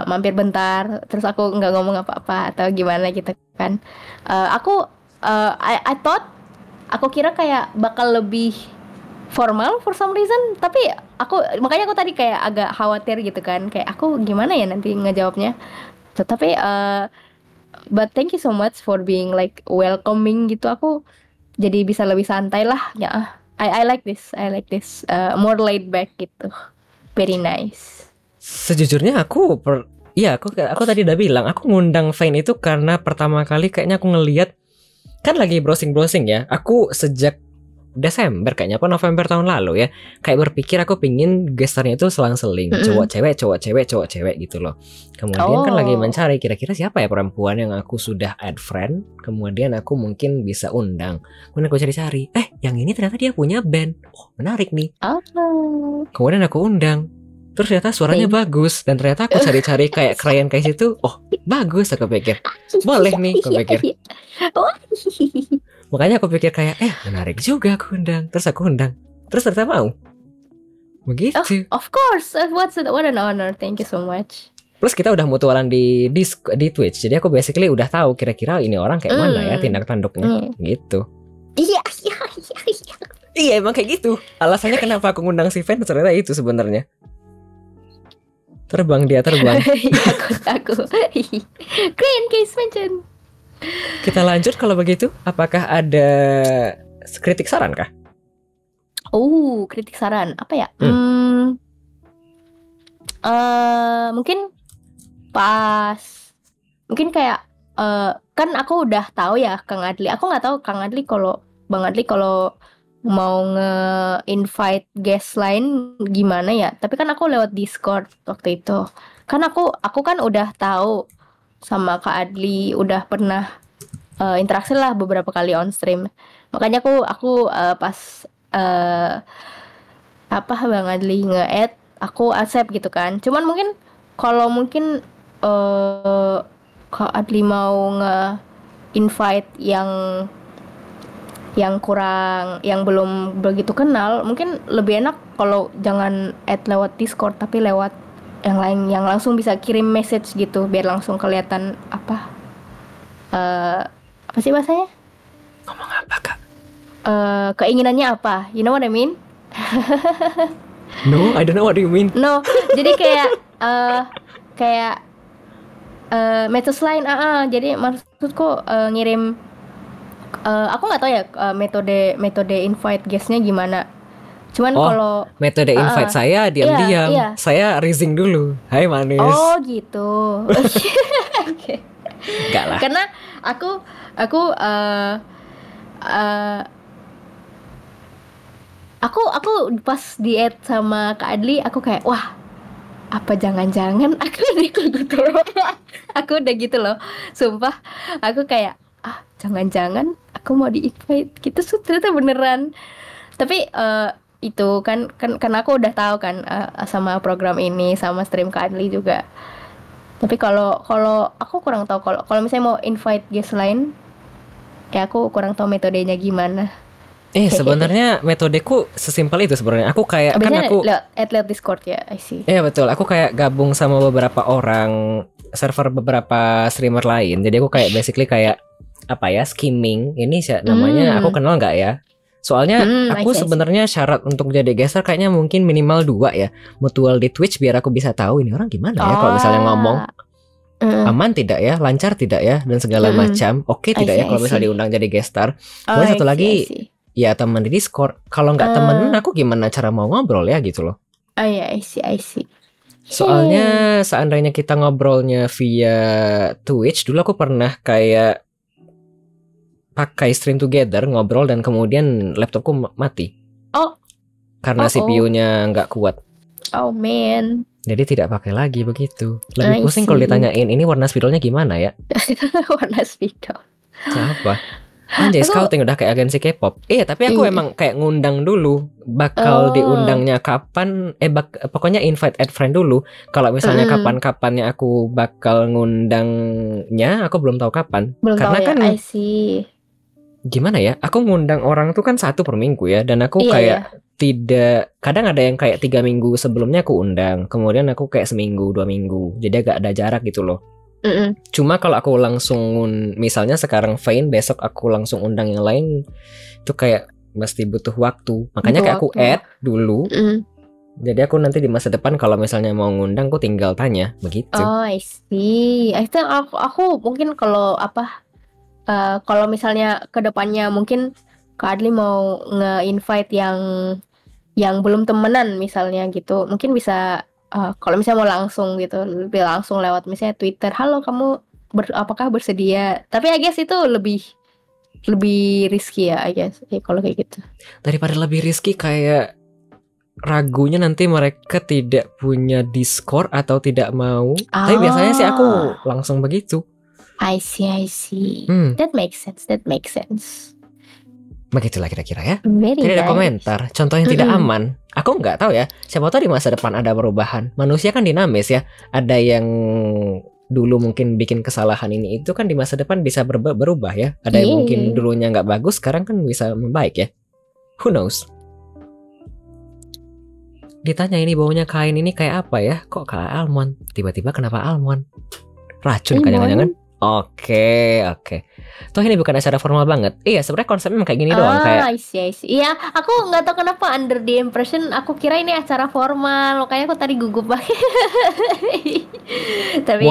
S2: mampir bentar, terus aku nggak ngomong apa-apa atau gimana gitu kan. I thought, aku kira kayak bakal lebih formal for some reason, tapi makanya aku tadi kayak agak khawatir gitu kan, kayak aku gimana ya nanti ngejawabnya. Tapi but thank you so much for being like welcoming gitu. Aku jadi bisa lebih santai lah ya. I like this more laid back gitu, very nice.
S1: Sejujurnya aku tadi udah bilang aku ngundang Vayne itu karena pertama kali kayaknya aku ngelihat kan lagi browsing ya. Aku sejak Desember kayaknya apa November tahun lalu ya, kayak berpikir aku pingin gestarnya itu selang-seling cowok cewek gitu loh. Kemudian kan lagi mencari kira-kira siapa ya perempuan yang aku sudah add friend, kemudian aku mungkin bisa undang. Kemudian aku cari-cari, yang ini ternyata dia punya band, menarik nih. Kemudian aku undang, terus ternyata suaranya bagus, dan ternyata aku cari-cari kayak klien kayak situ, bagus, aku pikir boleh nih, aku pikir. Makanya aku pikir kayak menarik juga aku undang. Terus aku undang, terus ternyata mau. Begitu.
S2: Of course, what an honor. Thank you so much.
S1: Plus kita udah mutualan di Twitch, jadi aku basically udah tahu kira-kira ini orang kayak mana ya tindak tanduknya, gitu. Iya emang kayak gitu. Alasannya kenapa aku ngundang si Vayne ternyata itu sebenarnya. Terbang.
S2: Aku. Green case mention.
S1: Kita lanjut kalau begitu. Apakah ada kritik saran kah?
S2: Kritik saran apa ya? Mungkin kayak kan aku udah tahu ya Kang Adli. Aku nggak tahu Kang Adli Bang Adli kalau mau nge-invite guest lain gimana ya. Tapi kan aku lewat Discord waktu itu. Kan aku kan udah tahu sama Kak Adli, udah pernah interaksi lah beberapa kali on stream. Makanya aku pas Bang Adli nge-add, aku accept gitu kan. Cuman kalau mungkin Kak Adli mau nge-invite yang belum begitu kenal, mungkin lebih enak kalau jangan add lewat Discord tapi lewat yang lain, yang langsung bisa kirim message gitu, biar langsung kelihatan apa sih bahasanya?
S1: Ngomong apa Kak?
S2: keinginannya apa? You know what I mean?
S1: No, I don't know what you mean.
S2: No, jadi kayak kayak metode lain. Jadi maksudku ngirim. Aku nggak tahu ya metode invite guestnya gimana. Cuman kalau
S1: metode invite saya diam-diam.
S2: iya.
S1: Saya raising dulu. Hai manis.
S2: Oh gitu. Oke.
S1: Enggak lah.
S2: Karena aku pas diet sama Kak Adli, aku kayak wah, apa jangan-jangan aku udah gitu. Aku udah gitu loh. Sumpah, aku kayak jangan-jangan aku mau di-invite gitu, ternyata beneran. Tapi itu kan karena aku udah tahu kan sama program ini, sama stream Kak Adli juga. Tapi kalau aku kurang tahu kalau misalnya mau invite guest lain, ya aku kurang tahu metodenya gimana.
S1: Sebenarnya metodeku sesimpel itu sebenarnya. Aku kayak
S2: biasanya
S1: kan aku
S2: lewat Discord ya, I see.
S1: Iya betul. Aku kayak gabung sama beberapa orang server beberapa streamer lain. Jadi aku kayak basically kayak apa ya, skimming. Ini namanya aku kenal nggak ya? Soalnya aku sebenarnya syarat untuk jadi guestar kayaknya mungkin minimal 2 ya. Mutual di Twitch biar aku bisa tahu ini orang gimana ya kalau misalnya ngomong. Aman tidak ya, lancar tidak ya, dan segala macam. Oke tidak ya kalau misalnya diundang jadi guestar. Kemudian satu lagi ya teman di Discord. Kalau nggak temen aku gimana cara mau ngobrol ya gitu loh.
S2: I see.
S1: Soalnya seandainya kita ngobrolnya via Twitch, dulu aku pernah kayak pakai stream together ngobrol dan kemudian laptopku mati. Karena CPU-nya nggak kuat.
S2: Oh man.
S1: Jadi tidak pakai lagi begitu. Lebih pusing kalau ditanyain ini warna spidolnya gimana ya?
S2: Warna spidol.
S1: Siapa? Anjay, scouting udah kayak agensi K-pop. Tapi aku emang kayak ngundang dulu. Bakal diundangnya kapan? Pokoknya invite add friend dulu. Kalau misalnya kapan-kapannya aku bakal ngundangnya, aku belum tahu kapan. Karena kan
S2: I see.
S1: Gimana ya? Aku ngundang orang tuh kan 1 per minggu ya. Dan aku kayak tidak, kadang ada yang kayak 3 minggu sebelumnya aku undang. Kemudian aku kayak seminggu, 2 minggu. Jadi agak ada jarak gitu loh. Cuma kalau aku langsung misalnya sekarang Vayne, besok aku langsung undang yang lain, itu kayak mesti butuh waktu. Makanya kayak aku add dulu. Jadi aku nanti di masa depan kalau misalnya mau ngundang aku tinggal tanya begitu.
S2: I see. I think aku mungkin kalau kalau misalnya kedepannya mungkin Kak Adli mau nge-invite yang belum temenan misalnya gitu, mungkin bisa kalau misalnya mau langsung gitu, lebih langsung lewat misalnya Twitter, halo kamu apakah bersedia? Tapi I guess itu lebih risky ya, I guess kalau kayak gitu.
S1: Daripada lebih risky, kayak ragunya nanti mereka tidak punya Discord atau tidak mau. Tapi biasanya sih aku langsung begitu.
S2: I see. That makes sense.
S1: Begitulah kira-kira ya.
S2: Jadi
S1: ada komentar. Contoh yang tidak aman. Aku nggak tahu ya. Siapa tahu di masa depan ada perubahan. Manusia kan dinamis ya. Ada yang dulu mungkin bikin kesalahan ini itu kan di masa depan bisa berubah ya. Ada yang mungkin dulunya nggak bagus, sekarang kan bisa membaik ya. Who knows? Ditanya ini baunya kain ini kayak apa ya? Kok kayak almond? Tiba-tiba kenapa almond? Racun kan jangan-jangan? Oke. Toh ini bukan acara formal banget. Sebenarnya konsepnya kayak gini doang kayak.
S2: I see. Iya, aku nggak tahu kenapa under the impression aku kira ini acara formal. Makanya aku tadi gugup banget. Tapi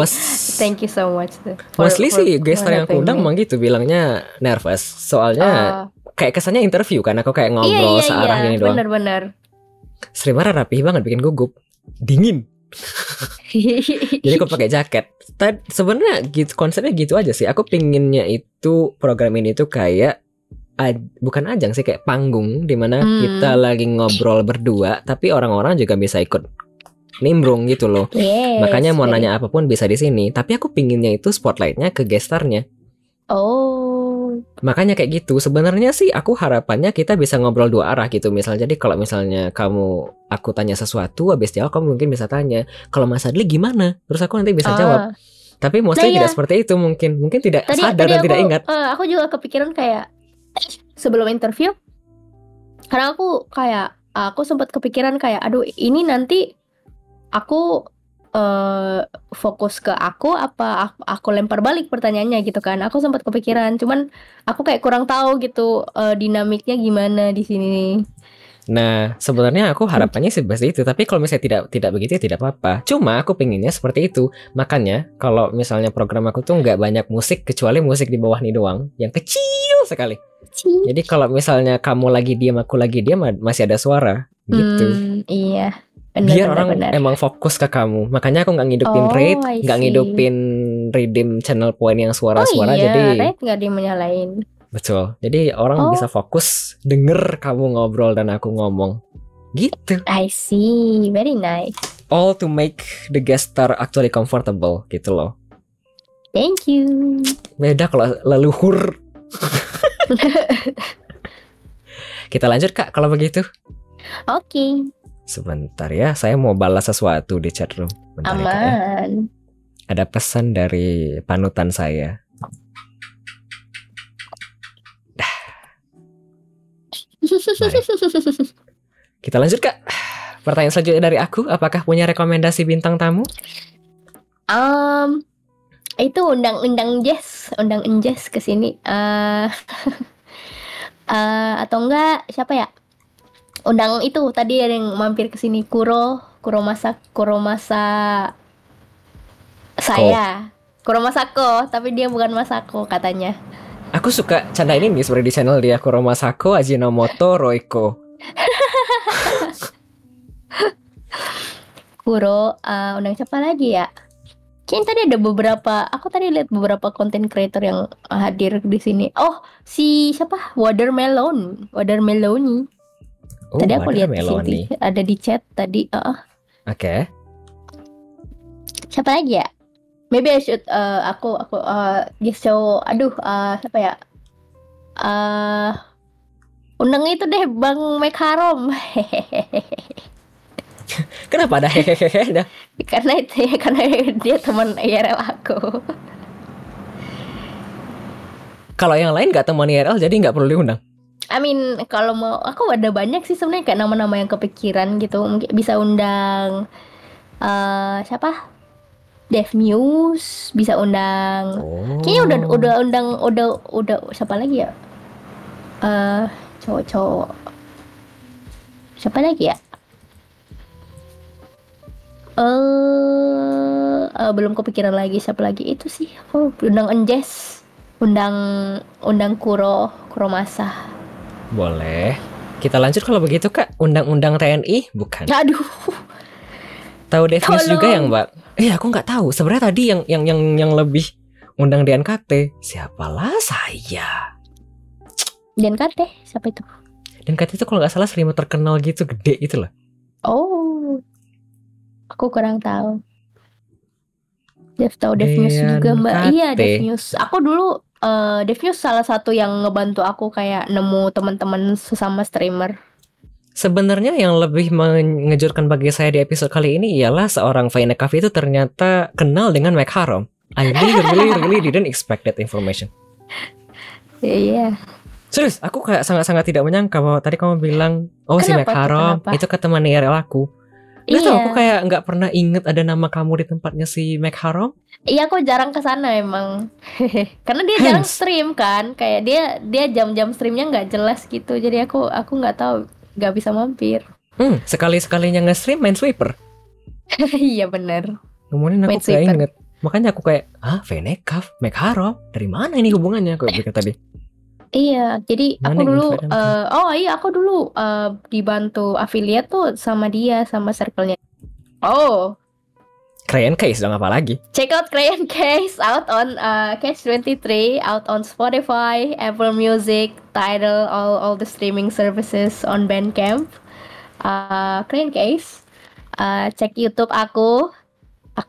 S2: thank you so much.
S1: Mostly sih gestar yang aku undang emang gitu bilangnya nervous. Soalnya kayak kesannya interview kan. Aku kayak ngobrol searah gini doang.
S2: Bener.
S1: Streamer rapi banget bikin gugup. Dingin. Jadi aku pakai jaket. Sebenarnya gitu, konsepnya gitu aja sih. Aku pinginnya itu program ini tuh kayak bukan ajang sih, kayak panggung dimana kita lagi ngobrol berdua, tapi orang-orang juga bisa ikut nimbrung gitu loh. Makanya mau nanya apapun bisa di sini. Tapi aku pinginnya itu spotlightnya ke gestarnya. Makanya kayak gitu. Sebenarnya sih aku harapannya kita bisa ngobrol 2 arah gitu. Misalnya jadi kalau misalnya aku tanya sesuatu, habis jawab kamu mungkin bisa tanya, kalau Mas Adli gimana? Terus aku nanti bisa jawab. Tapi mostly tidak seperti itu mungkin tidak sadar dan tidak ingat.
S2: Aku juga kepikiran kayak sebelum interview, karena aku sempat kepikiran kayak aduh ini nanti aku fokus ke aku apa aku lempar balik pertanyaannya gitu kan. Aku sempat kepikiran, cuman aku kayak kurang tahu gitu dinamiknya gimana di sini.
S1: Nah, sebenarnya aku harapannya seperti itu, tapi kalau misalnya tidak begitu ya tidak apa-apa. Cuma aku pengennya seperti itu. Makanya kalau misalnya program aku tuh nggak banyak musik kecuali musik di bawah nih doang, yang kecil sekali. Jadi kalau misalnya kamu lagi diam, aku lagi diam, masih ada suara gitu.
S2: Iya.
S1: Biar orang emang fokus ke kamu. Makanya aku nggak ngidupin rate, nggak ngidupin redeem channel point yang suara-suara. Jadi
S2: rate nggak dimenyalain.
S1: Betul. Jadi orang bisa fokus denger kamu ngobrol dan aku ngomong. Gitu.
S2: I see. Very nice.
S1: All to make the guest star actually comfortable gitu loh.
S2: Thank you.
S1: Beda kalau leluhur. Kita lanjut Kak kalau begitu.
S2: Oke.
S1: Sebentar ya, saya mau balas sesuatu di chat room. Bentar
S2: aman.
S1: Ya, Kak, ya. Ada pesan dari panutan saya. Mari. Kita lanjut Kak. Pertanyaan selanjutnya dari aku, apakah punya rekomendasi bintang tamu?
S2: Itu undang Jess ke sini. Atau enggak siapa ya? Undang itu tadi ada yang mampir ke sini Kuromasa saya. Kuromasako, tapi dia bukan Masako katanya.
S1: Aku suka canda ini nih seperti di channel dia, Kuromasako, Ajinomoto, Roiko.
S2: Undang siapa lagi ya? Kayaknya tadi ada aku tadi lihat beberapa content creator yang hadir di sini. Oh, si siapa? Watermeloni. Tadi aku lihat di sini, ada di chat tadi.
S1: Oke.
S2: Siapa lagi ya? Maybe I should aku just show. Siapa ya? Undang itu deh Bang Mekharom.
S1: Kenapa ada hehehe dah?
S2: Karena dia teman IRL aku.
S1: Kalau yang lain nggak teman IRL jadi nggak perlu diundang.
S2: I mean, kalau mau, aku ada banyak sih sebenarnya kayak nama-nama yang kepikiran gitu. Mungkin bisa undang siapa? Dev Muse, bisa undang. Kayaknya udah siapa lagi ya? Cowok. Siapa lagi ya? Belum kepikiran lagi siapa lagi itu sih. Undang Enjes, undang Kuromasa.
S1: Boleh. Kita lanjut kalau begitu Kak. Undang-undang TNI bukan?
S2: Aduh.
S1: Tahu Dev Muse juga yang Mbak? Aku nggak tahu. Sebenarnya tadi yang lebih undang DNKT. Siapalah saya.
S2: DNKT siapa itu?
S1: DNKT itu kalau nggak salah streamer terkenal gitu, gede gitu loh.
S2: Oh, aku kurang tahu. Tahu Dev Muse juga Mbak. Iya, Dev Muse. Aku dulu Dev Muse salah satu yang ngebantu aku kayak nemu teman-teman sesama streamer.
S1: Sebenarnya yang lebih mengejutkan bagi saya di episode kali ini ialah seorang Vaina Cafe itu ternyata kenal dengan Mekharom. I really didn't expect that information.
S2: Iya.
S1: Serius, aku kayak sangat-sangat tidak menyangka bahwa tadi kamu bilang, si Mekharom itu ke teman IRL aku. Gak tau, aku kayak nggak pernah inget ada nama kamu di tempatnya si Mekharom.
S2: Iya, aku jarang kesana emang. Karena dia jarang stream kan, kayak dia jam-jam streamnya nggak jelas gitu. Jadi aku nggak tahu, nggak bisa mampir.
S1: Sekali-sekalinya nge-stream main sweeper.
S2: Iya bener.
S1: Kemudian aku kayak inget, makanya aku kayak, Venekaf, Mekharom, dari mana ini hubungannya? Aku pikir tadi.
S2: Iya, jadi aku dulu dibantu affiliate tuh sama dia, sama circle-nya. Oh,
S1: Crayon Case dong, apa lagi?
S2: Check out Crayon Case out on Catch23, out on Spotify, Apple Music, Tidal, all the streaming services on Bandcamp. Crayon Case. Cek YouTube aku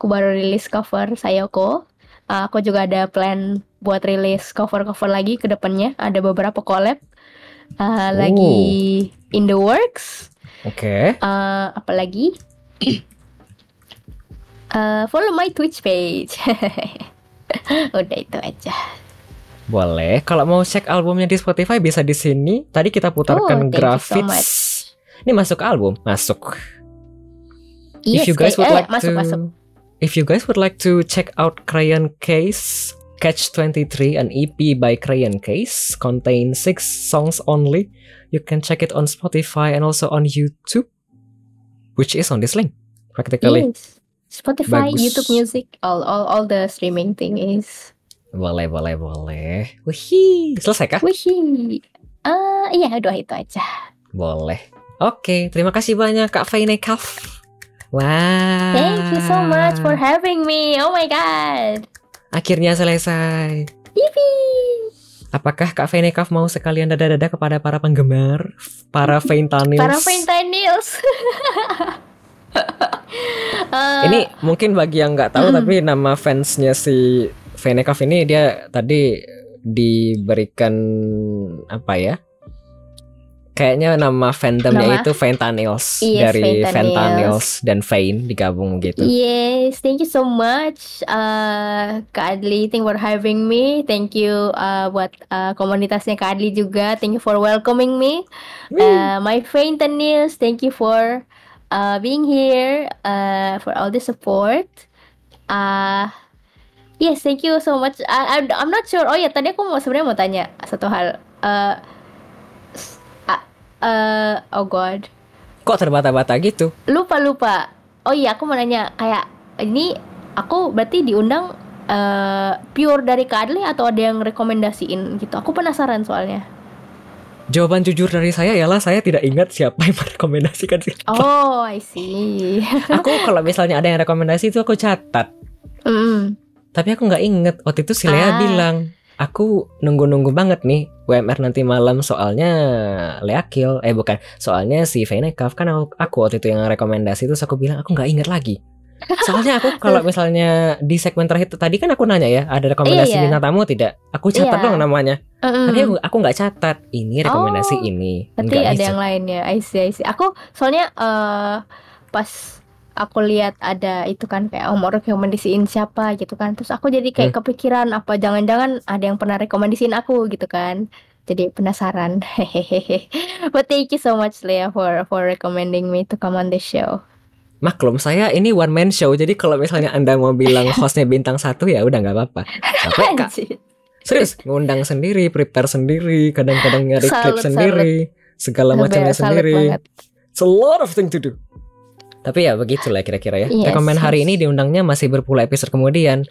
S2: baru rilis cover Sayoko. Aku juga ada plan buat rilis cover-cover lagi ke depannya. Ada beberapa collab lagi in the works.
S1: Oke.
S2: Apa lagi? Follow my Twitch page. Udah itu aja.
S1: Boleh. Kalau mau cek albumnya di Spotify bisa di sini. Tadi kita putarkan grafis. Ini masuk album, masuk.
S2: Yes,
S1: If you guys would like
S2: masuk.
S1: if you guys would like to check out Crayon Case Catch 23, an EP by Crayon Case, contains 6 songs only. You can check it on Spotify and also on YouTube, which is on this link practically.
S2: Yes. Spotify,
S1: Bagus.
S2: YouTube Music, all the streaming thing is.
S1: Boleh. Wih, selesai kah?
S2: Wih. Iya, udah itu aja.
S1: Boleh. Oke, terima kasih banyak Kak Fainekaf. Wah.
S2: Thank you so much for having me. Oh my god.
S1: Akhirnya selesai.
S2: Yippee.
S1: Apakah Kak Fainekaf mau sekalian dada-dada kepada para penggemar, para Faintanials?
S2: Para Faintanials.
S1: Ini mungkin bagi yang nggak tahu, tapi nama fansnya si Fainekaf ini dia tadi diberikan apa ya? Kayaknya nama fandomnya itu Faintanials,
S2: Yes,
S1: dari
S2: Faintanials.
S1: Faintanials dan Fain digabung gitu.
S2: Yes, thank you so much, Kak Adli. Thank you for having me. Thank you buat komunitasnya Kak Adli juga. Thank you for welcoming me. My Faintanials, thank you for being here, for all the support. Yes, thank you so much. I'm not sure. Oh ya, tadi aku sebenarnya mau tanya satu hal. Oh god,
S1: Kok terbata-bata gitu?
S2: lupa. Oh iya, aku mau nanya, kayak ini aku berarti diundang pure dari Kak Adli atau ada yang rekomendasiin gitu? Aku penasaran soalnya.
S1: Jawaban jujur dari saya ialah saya tidak ingat siapa yang merekomendasikan siapa.
S2: Oh, I see.
S1: Aku kalau misalnya ada yang rekomendasi itu aku catat. Tapi aku nggak inget. Waktu itu si Lea bilang, aku nunggu-nunggu banget nih WMR nanti malam, soalnya Lea Kill. Bukan, soalnya si Fainekaf kan aku waktu itu yang rekomendasi. Terus aku bilang aku nggak inget lagi. Soalnya aku kalau misalnya di segmen terakhir tadi kan aku nanya ya, ada rekomendasi
S2: Iya.
S1: bintang tamu tidak? Aku catat dong namanya. Tapi aku nggak catat. Ini rekomendasi ini.
S2: Berarti
S1: Nggak
S2: ada
S1: bisa.
S2: yang lainnya. I see. Aku soalnya pas aku lihat ada itu kan kayak mau rekomendasiin siapa gitu kan. Terus aku jadi kayak kepikiran apa jangan-jangan ada yang pernah rekomendasiin aku gitu kan. Jadi penasaran. Hehehe. But thank you so much Lea for recommending me to come on the show.
S1: Maklum saya ini one man show. Jadi kalau misalnya Anda mau bilang hostnya bintang 1 ya udah nggak apa-apa. Capek Kak.
S2: Anjir.
S1: Serius, ngundang sendiri, prepare sendiri, kadang-kadang nyari klip
S2: Salut.
S1: sendiri, segala macamnya
S2: Salut
S1: sendiri.
S2: banget.
S1: It's a lot of thing to do. Tapi ya begitulah kira-kira ya.
S2: Yes,
S1: Rekomen hari
S2: yes.
S1: ini diundangnya masih berpuluh episode kemudian.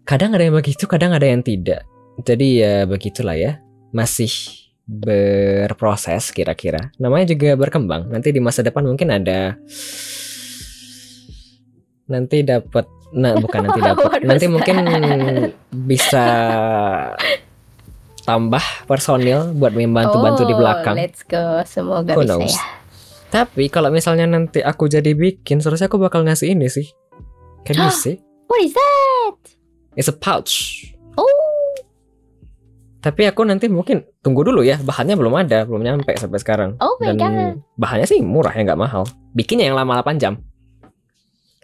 S1: Kadang ada yang begitu, kadang ada yang tidak. Jadi ya begitulah ya. Masih berproses kira-kira. Namanya juga berkembang. Nanti di masa depan mungkin ada. Nanti dapat. Nah, bukan nanti dapat. Nanti mungkin bisa tambah personil buat membantu-bantu di belakang.
S2: Let's go. Semoga
S1: Who
S2: bisa
S1: knows?
S2: ya.
S1: Tapi kalau misalnya nanti aku jadi bikin, seharusnya aku bakal ngasih ini sih. Can you see?
S2: What is that?
S1: It's a pouch.
S2: Oh.
S1: Tapi aku nanti mungkin tunggu dulu ya. Bahannya belum ada, belum nyampe sampai sekarang.
S2: Oh my God.
S1: Bahannya sih murah ya, nggak mahal. Bikinnya yang lama 8 jam.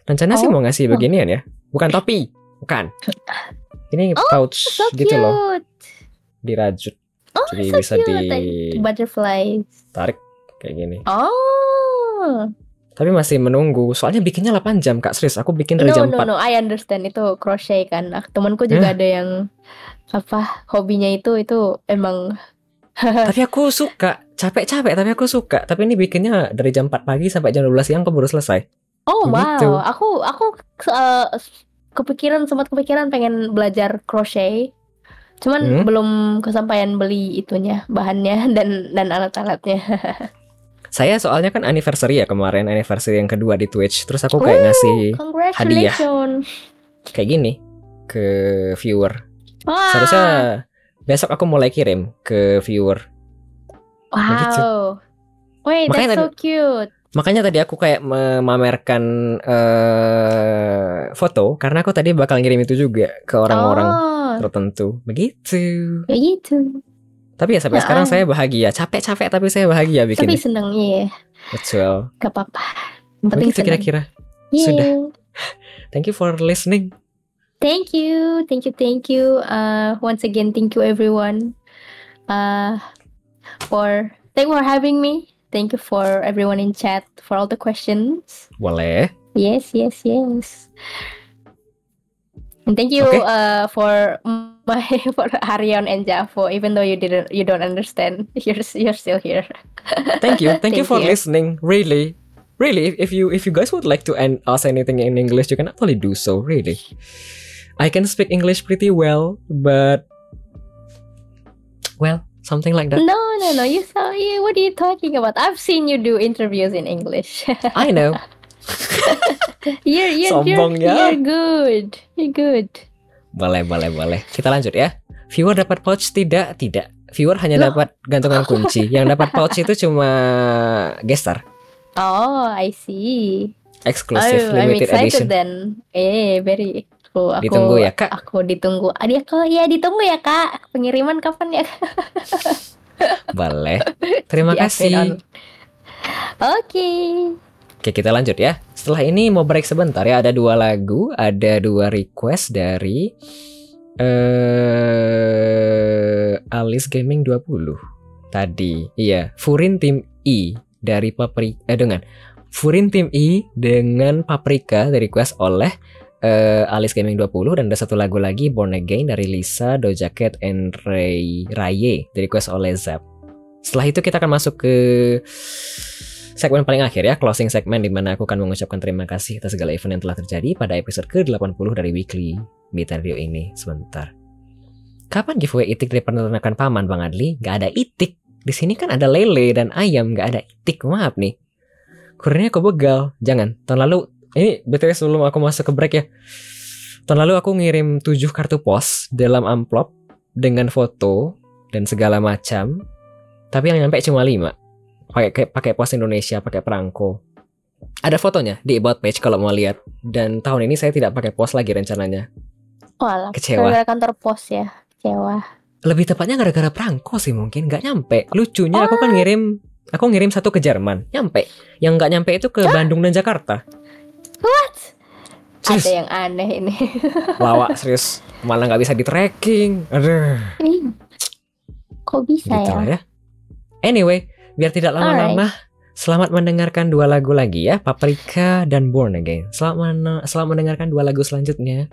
S1: Rencana sih mau ngasih beginian ya. Bukan topi, bukan. Ini pouch
S2: So
S1: gitu
S2: cute.
S1: loh, dirajut.
S2: Oh,
S1: Jadi
S2: so
S1: bisa
S2: cute. Butterflies.
S1: ditarik kayak gini.
S2: Oh.
S1: Tapi masih menunggu. Soalnya bikinnya 8 jam, Kak. Serius, aku bikin dari jam 4.
S2: No. I understand itu crochet kan. Temanku juga ada yang apa hobinya itu emang.
S1: Tapi aku suka. Capek-capek, tapi aku suka. Tapi ini bikinnya dari jam 4 pagi sampai jam 12 siang keburu selesai.
S2: Oh
S1: Begitu.
S2: wow. Aku sempat kepikiran pengen belajar crochet. Cuman belum kesampaian beli itunya, bahannya dan alat-alatnya.
S1: Saya soalnya kan anniversary ya kemarin, anniversary yang kedua di Twitch. Terus aku kayak ngasih hadiah
S2: Congratulations.
S1: kayak gini ke viewer.
S2: Wow.
S1: Seharusnya besok aku mulai kirim ke viewer. Begitu.
S2: Wow. Wait,
S1: Makanya
S2: that's so cute.
S1: Makanya tadi aku kayak memamerkan foto, karena aku tadi bakal ngirim itu juga ke orang-orang tertentu. Begitu.
S2: Begitu.
S1: Tapi ya sampai sekarang saya bahagia. Capek-capek tapi saya bahagia bikinnya.
S2: Tapi seneng ya.
S1: Betul.
S2: Gak apa-apa. Yang penting
S1: Begitu
S2: seneng.
S1: kira-kira.
S2: Yeah.
S1: Sudah. Thank you for listening.
S2: Thank you. Once again, thank you everyone. Thank you for having me. Thank you for everyone in chat for all the questions.
S1: Boleh.
S2: Yes. And thank you
S1: Okay.
S2: for for Haryon and Javo. Even though you don't understand, you're still here.
S1: Thank you
S2: Thank
S1: for
S2: you.
S1: listening. Really, if you guys would like to ask anything in English, you can actually do so. Really, I can speak English pretty well, but well, something like that.
S2: No. What are you talking about? I've seen you do interviews in English.
S1: I know. Sombong ya.
S2: You're good. You're good.
S1: Boleh. Kita lanjut ya. Viewer dapat pouch tidak? Viewer hanya
S2: Loh.
S1: dapat gantungan kunci. Yang dapat pouch itu cuma gestar.
S2: Oh, I see.
S1: Exclusive
S2: I'm
S1: limited
S2: excited
S1: edition.
S2: then. Very.
S1: Ditunggu ya, Kak.
S2: Aku ditunggu. Ditunggu ya, Kak. Pengiriman kapan ya?
S1: Boleh. Terima kasih.
S2: Oke.
S1: Oke, kita lanjut ya. Setelah ini mau break sebentar ya. Ada 2 lagu, ada 2 request dari Alice Gaming 20 tadi. Iya, Furin Tim I dari dengan Furin Tim I dengan Paprika di request oleh Alice Gaming 20, dan ada 1 lagu lagi Born Again dari Lisa, Doja Cat, and Raye di request oleh Zap. Setelah itu kita akan masuk ke segmen paling akhir ya, closing segmen, di mana aku akan mengucapkan terima kasih atas segala event yang telah terjadi pada episode ke-80 dari Weekly Beat Radio ini. Sebentar. Kapan giveaway itik dari peternakan Paman, Bang Adli? Gak ada itik. Di sini kan ada lele dan ayam, gak ada itik. Maaf nih. Kurirnya aku begal. Jangan. Tahun lalu, ini BTW sebelum aku masuk ke break ya. Tahun lalu aku ngirim 7 kartu pos dalam amplop dengan foto dan segala macam. Tapi yang nyampe cuma 5. Pakai pos Indonesia, pakai perangko. Ada fotonya di about page kalau mau lihat. Dan tahun ini saya tidak pakai pos lagi rencananya.
S2: Walah,
S1: Kecewa.
S2: gara-gara kantor pos ya. Kecewa.
S1: Lebih tepatnya gara-gara perangko sih mungkin, nggak nyampe. Lucunya aku ngirim 1 ke Jerman, nyampe. Yang nggak nyampe itu ke Bandung dan Jakarta.
S2: What?
S1: Serius?
S2: Ada yang aneh ini.
S1: Lawak serius, malah nggak bisa di tracking. Aduh.
S2: Kok bisa
S1: Gitu
S2: ya?
S1: lah ya. Anyway, biar tidak lama-lama, selamat mendengarkan 2 lagu lagi ya, Paprika dan Born Again. Selamat mendengarkan 2 lagu selanjutnya.